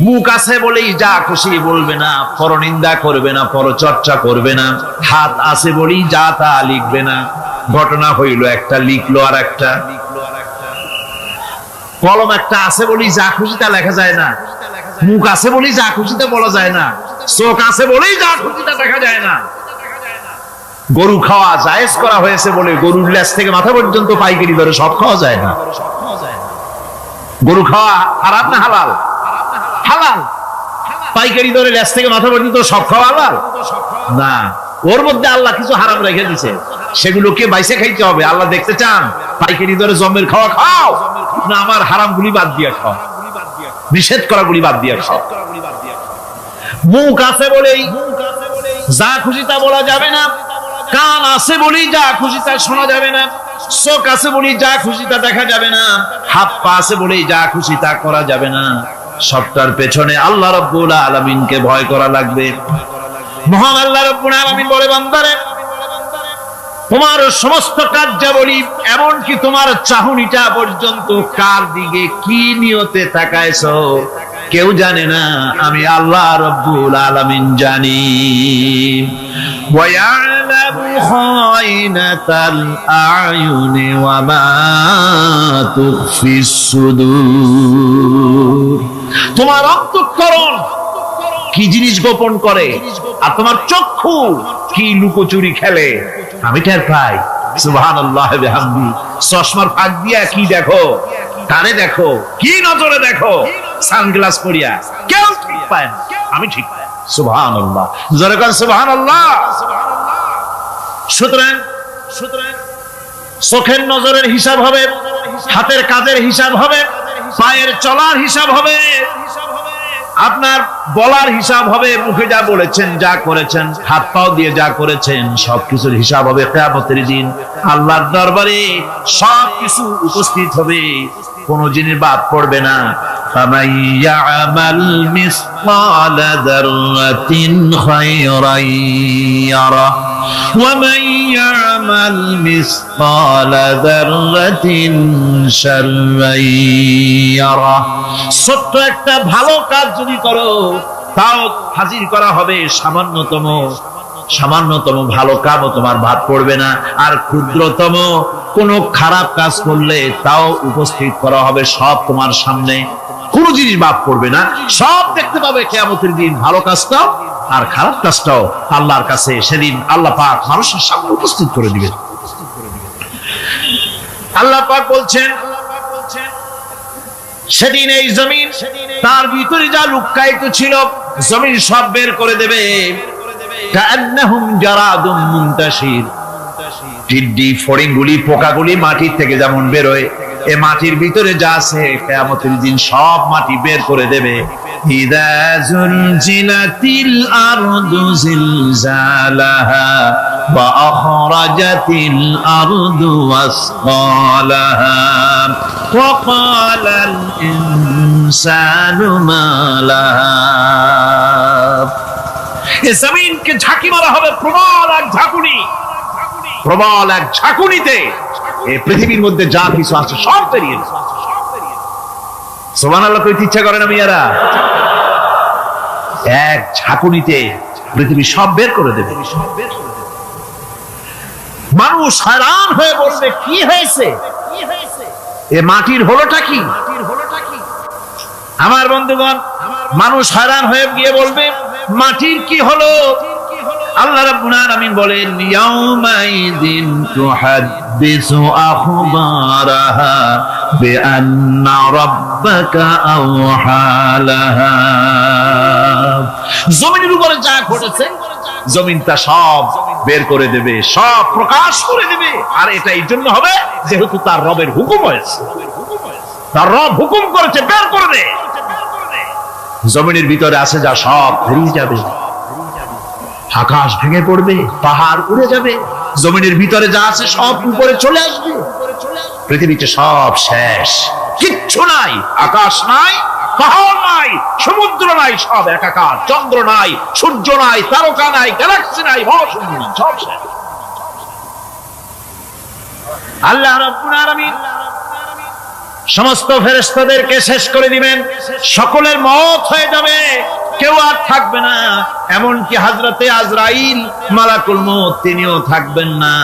মুখ আছে বলেই যা খুশি বলবে না, পরনিন্দা করবে না, পরচর্চা করবে না, হাত আছে বলেই যা তা লিখবে না। ঘটনা হইল একটা, লিখলো আর একটা। কলম একটা আছে বলেই যা খুশি তা লেখা যায় না, মুখ আছে বলেই যা খুশি তা বলা যায় না, চোখ আছে বলেই যা খুশি তা দেখা যায় না। গরু খাওয়া জায়েজ করা হয়েছে বলে গরুর লেজ থেকে মাথা পর্যন্ত পাইকারি দরে সব খাওয়া যায় না। গরু খাওয়া হারাম না হালাল? হালাল। পাইকারি দরে লেজ থেকে মাথা পর্যন্ত সব খাওয়া হালাল না। ওর মধ্যে আল্লাহ কিছু হারাম রেখে দিয়েছে, সেগুলোকে বাইসে খাইতে হবে। আল্লাহ দেখতে চান পাইকারি দরে জমের খাওয়া খাও না আমার হারাম গুলি বাদ দিয়া খাও, নিষেধ করা গুলি বাদ দিয়া খাও। মুখ আছে বলেই যা খুশি তা বলা যাবে না, কান আছে বলেই যা খুশি তা শোনা যাবে না, চোখ আছে বলেই যা খুশি তা দেখা যাবে না, হাত পা আছে বলেই যা খুশি তা করা যাবে না। সবটার পেছনে আল্লাহ রাব্বুল আলামিনকে ভয় করা লাগবে। মহান আল্লাহ রাব্বুল আলামিন বলে, বান্দারে তোমার সমস্ত কার্যাবলী এমনকি তোমার চাহনিটা পর্যন্ত কার দিকে কি নিয়তে তাকায়ছো কেউ জানে না, আমি আল্লাহ রব্বুল আলামিন জানি। وَيَعْلَمُ خَائِنَةَ الْأَعْيُنِ وَمَا تُخْفِي الصُّدُورُ। তোমার অন্তঃকরণ কি জিনিস গোপন করে, আর তোমার চক্ষু কি লুকোচুরি খেলে, আমি টের পাই। সুবহানাল্লাহ ওয়া বিহামদি। চশমার ফাঁক দিয়া কি দেখো, কানে দেখো, কি নজরে দেখো, সানগ্লাস পরিয়া কেউ ঠিক পায় না, আমি ঠিক পাই। সুবহানাল্লাহ, জোরে কোন সুবহানাল্লাহ। সুতরাং চোখের নজরের হিসাব হবে, হাতের কাজের হিসাব হবে, পায়ের চলার হিসাব হবে, আপনার বলার হিসাব হবে, মুখে যা বলেছেন, যা করেছেন, হাত পাও দিয়ে যা করেছেন, সবকিছুর হিসাব হবে কিয়ামতের দিন। আল্লাহর দরবারে সবকিছু উপস্থিত হবে, কোনো জিনিস বাদ পড়বে না। فَمَن يَعْمَلْ مِثْقَالَ ذَرَّةٍ خَيْرًا يَرَهُ وَمَن يَعْمَلْ مِثْقَالَ ذَرَّةٍ شَرًّا يَرَهُ। ছোট্ট একটা ভালো কাজ যদি করো, তাও হাজির করা হবে সামান্যতম ভালো কাজও তোমার বাদ পড়বে না। আর ক্ষুদ্রতম কোনো খারাপ কাজ করলে তাও উপস্থিত করা হবে, সব তোমার সামনে, কোনো জিনিস বাদ পড়বে না, সব দেখতে পাবে কিয়ামতের দিন। ভালো কাজটাও আর খারাপ কাজটাও আল্লাহর কাছে সেদিন আল্লাহ পাক মানুষের সামনে উপস্থিত করে দিবেন। আল্লাহ পাক বলছেন, সেদিন এই জমিন তার ভিতরে যা লুকায়িত ছিল, জমিন সব বের করে দেবে। কান্নাহুম জারাদুম মুনতাশির। টিড্ডি, ফড়িংগুলি, পোকাগুলি মাটির থেকে যেমন বেরোয়, এ মাটির ভিতরে যা আছে কিয়ামতের দিন সব মাটি বের করে দেবে। ইযা যুলজিলাতিল আরদু জিলজালাহা ওয়া আখরাজাতিল আরদু আসকালাহা ওয়া ক্বালাল ইনসানু মা লাহা। এ জমিনকে ঝাঁকি মারা হবে প্রবল এক ঝাঁকুনিতে। এই পৃথিবীর মধ্যে যা কিছু আছে সব বেরিয়ে যাবে। সুবহানাল্লাহ কইতে ইচ্ছা করে না মিয়ারা? এক ঝাঁকুনিতে পৃথিবী সব বের করে দেবে। মানুষ হয়রান হয়ে বলবে, কি হয়েছে, এ মাটির হলোটা কি? আমার বন্ধুগণ, মানুষ হয়রান হয়ে গিয়ে বলবে, মাটির কি হলো? আল্লাহ রাব্বুল আলামিন বলেন, ইয়াউমাইযিন তুহাদ্দিসু আখবারাহা বিআন্না রাব্বাকা আওহা লাহা। জমিনের উপরে যা ঘটেছে জমিন তা সব বের করে দেবে, সব প্রকাশ করে দেবে। আর এটা এই জন্য হবে যেহেতু তার রবের হুকুম হয়েছে, তার রব হুকুম করেছে, বের করে দে। জমিনের ভিতরে আছে যা সব বেরিয়ে যাবে, আকাশ ভেঙে পড়বে, পাহাড় উড়ে যাবে, জমিনের ভিতরে যা আছে সব উপরে চলে আসবে। পৃথিবীতে সব শেষ, কিচ্ছু নাই, আকাশ নাই, পাহাড় নাই, সমুদ্র নাই, সব একাকার। চন্দ্র নাই, সূর্য নাই, তারকা নাই, গ্যালাক্সি নাই, মহাশূন্য নাই, সব শেষ। আল্লাহ রাব্বুল আলামিন সমস্ত ফেরেশতাদেরকে শেষ করে দিবেন, সকলের মওত হয়ে যাবে, কেউ আর থাকবে না। এমনকি হযরতে আজরাইল মালাকুল মউত তিনিও থাকবেন না,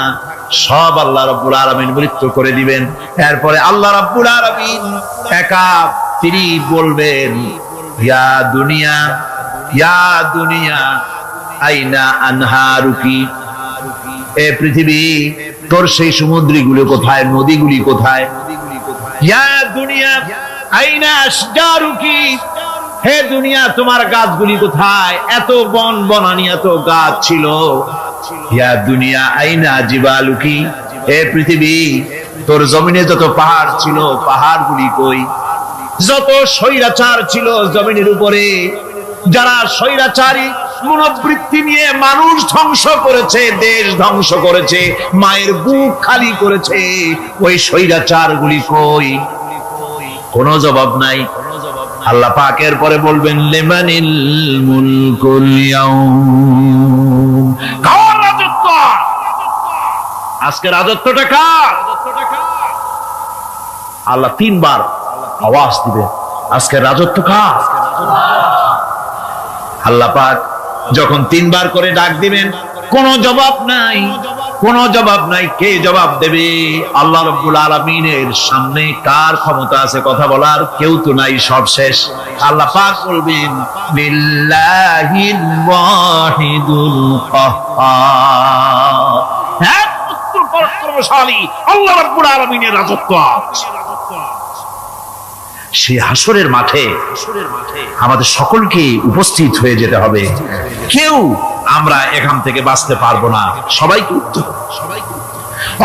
সব আল্লাহ রাব্বুল আলামিন মৃত্যু করে দিবেন। এরপরে আল্লাহ রাব্বুল আলামিন একা তিনি বলবেন, ইয়া দুনিয়া আইনা আনহারুকি। এ পৃথিবী, তোর সেই সমুদ্রগুলো কোথায়, নদীগুলি কোথায়? ইয়া দুনিয়া আইনা আশজারুকি। হে দুনিয়া, তোমার গাছগুলি কোথায়? এত বনানী, এত গাছ ছিল। ইয়া দুনিয়া আইনা জিবালুকি। হে পৃথিবী, তোর জমিনে যত পাহাড় ছিল, পাহাড়গুলি কই? যত স্বৈরাচার ছিল জমিনের উপরে, যারা স্বৈরাচারী মনোবৃত্তি নিয়ে মানুষ ধ্বংস করেছে, দেশ ধ্বংস করেছে, মায়ের বুক খালি করেছে, ওই স্বৈরাচারগুলি কই? কোনো জবাব নাই। আল্লাহ পাকের পরে বলবেন, লিমানিল মুলকুল ইয়াউম। কার রাজত্ব? আজকে রাজত্বটা কার? আল্লাহ তিনবার আওয়াজ দিবে, আজকে রাজত্ব কার? আল্লাহ পাক যখন 3 বার করে ডাক দিবেন, কোনো জবাব নাই, কোনো জবাব নাই। কে জবাব দেবে? আল্লাহ রাব্বুল আলামিনের সামনে কার ক্ষমতা আছে কথা বলার? কেউ তো নাই, সব শেষ। আল্লাহ পাক বলবেন লিল্লাহিল ওয়াহিদুল কাহ্হার, একমাত্র পরাক্রমশালী আল্লাহ রাব্বুল আলামিনের রাজত্ব আছে। সেই হাসরের মাঠে আমাদের সকলকে উপস্থিত হয়ে যেতে হবে। কেউ আমরা এখান থেকে বাঁচতে পারবো না, সবাইকে উঠতে হবে।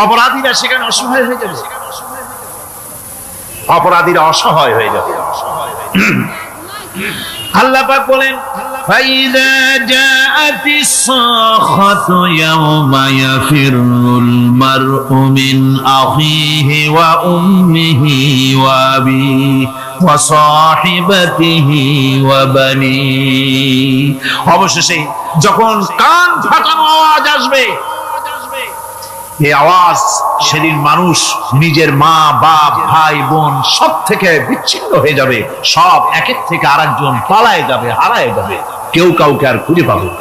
অপরাধীরা সেখানে অসহায় হয়ে যাবে, অপরাধীরা অসহায় হয়ে যাবে। আল্লাহ পাক বলেন فَإِذَا جَاءَتِ الصَّاخَّةُ يَوْمَ يَفِرُّ الْمَرْءُ مِنْ أَخِيهِ وَأُمِّهِ وَأَبِيهِ وَصَاحِبَتِهِ وَبَنِيهِ। অবশেষে যখন কান ফাটানো আওয়াজ আসবে, এই আওয়াজ সেদিন মানুষ নিজের মা বাপ ভাই বোন সব থেকে বিচ্ছিন্ন হয়ে যাবে, সব একের থেকে আরেকজন পালায় যাবে, হারায় যাবে, কেউ কাউকে আর খুঁজে পাবে না।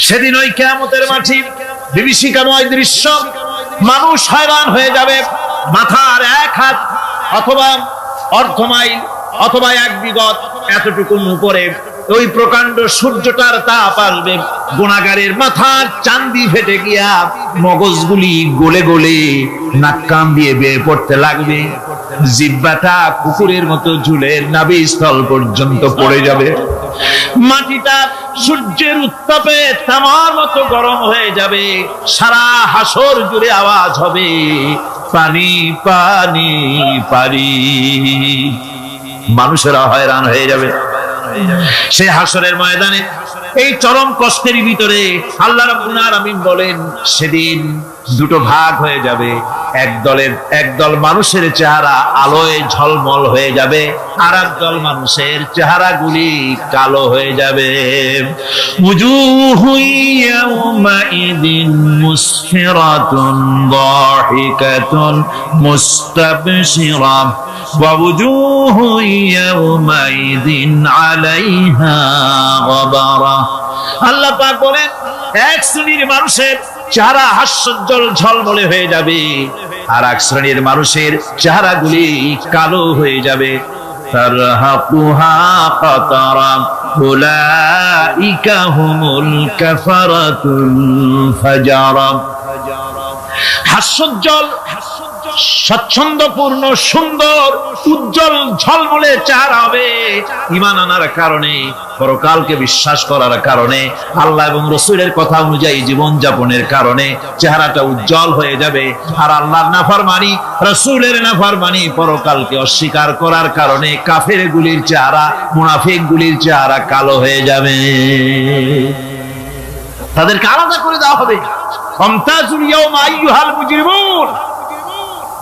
সেদিন ওই কিয়ামতের মাঠে বিভীষিকাময় দৃশ্য, মানুষ হয়রান হয়ে যাবে। মাথার 1 হাত অথবা অর্ধ মাইল অথবা 1 বিগত এতটুকু উপরে ওই প্রকাণ্ড সূর্যটার তাপ আসবে, গুনাহগারের মাথার চান্দি ফেটে গিয়া মগজগুলি গলে গলে নাক কান দিয়ে বের পড়তে লাগবে, জিহ্বাটা কুকুরের মতো ঝুলে নাভিস্থল পর্যন্ত পড়ে যাবে, মাটিটা সূর্যের উত্তাপে তামার মতো গরম হয়ে যাবে, সারা হাসর জুড়ে আওয়াজ হবে পানি পানি পানি। মানুষেরা হয়রান হয়ে যাবে। সেই হাসরের ময়দানে এই চরম কষ্টের ভিতরে আল্লাহ রাব্বুল আলামিন বলেন সেদিন 2 ভাগ হয়ে যাবে। একদল মানুষের চেহারা আলোয় ঝলমল হয়ে যাবে, আর একদল মানুষের চেহারাগুলি কালো হয়ে যাবে। উজুহু ইয়াওমাইদিন মুসফিরাতুন দাহিকাতুন মুস্তাবশিরা ওয়া উজুহু ইয়াওমাইদিন আলাইহা গাবারা। আল্লাহ পাক বলেন এক শ্রেণীর মানুষের চেহারা হাস্যোজ্জ্বল ঝলমলে হয়ে যাবে, আর এক শ্রেণীর মানুষের চেহারাগুলি কালো হয়ে যাবে। তারহাকুহা কাতারা উলাইকা হুমুল কাফারাতুল ফাজারা। হাস্যোজ্জ্বল, স্বচ্ছন্দপূর্ণ, সুন্দর, উজ্জ্বল ঝলমলে চেহারা হবে ঈমান আনার কারণে, পরকালকে বিশ্বাস করার কারণে, আল্লাহ এবং রাসূলের কথা অনুযায়ী জীবন যাপনের কারণে চেহারাটা উজ্জ্বল হয়ে যাবে। আর আল্লাহর নাফরমানি, রাসূলের নাফরমানি, পরকালকে অস্বীকার করার কারণে কাফেরগুলির চেহারা, মুনাফিকগুলির চেহারা কালো হয়ে যাবে। তাদেরকে আলাদা করে দেওয়া হবে। ফামতাজুল ইয়াওমা আইয়ুহাল মুজরিমুন,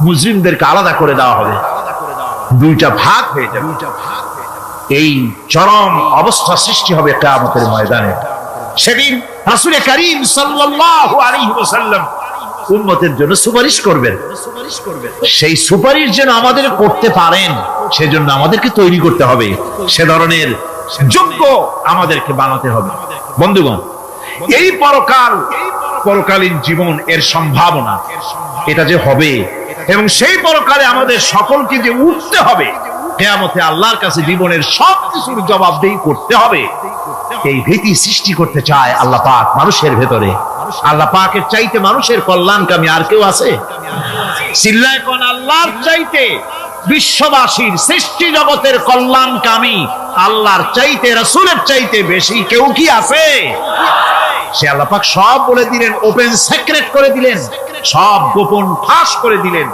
মুজরিমদেরকে আলাদা করে দেওয়া হবে, 2টা ভাগ হয়ে যাবে। এই চরম অবস্থা সৃষ্টি হবে কিয়ামতের ময়দানে। সেদিন রাসূল করিম সাল্লাল্লাহু আলাইহি ওয়াসাল্লাম উম্মতের জন্য সুপারিশ করবেন। সেই সুপারিশ যেন আমাদের করতে পারেন সেজন্য আমাদেরকে তৈরি করতে হবে, সে ধরনের যোগ্য আমাদেরকে বানাতে হবে। বন্ধুগণ, এই পরকালীন জীবন, এর সম্ভাবনা, এটা যে হবে এবং সেই পরকালে আমাদের সকলকে যে উঠতে হবে, কিয়ামতে আল্লাহর কাছে জীবনের সবকিছুর জবাবদেহি করতে হবে, এই ভীতি সৃষ্টি করতে চায় আল্লাহ পাক মানুষের ভেতরে। আল্লাহ পাকের চাইতে মানুষের কল্যাণকামী আর কেউ আছে? চিল্লায় কোন আল্লাহর চাইতে, বিশ্ববাসীর সৃষ্টি জগতের কল্যাণকামী আল্লাহর চাইতে, রাসূলের চাইতে বেশি কেউ কি আছে? সে আল্লাহ পাক সব বলে দিলেন, ওপেন সিক্রেট করে দিলেন, সব গোপন ফাঁস করে দিলেন।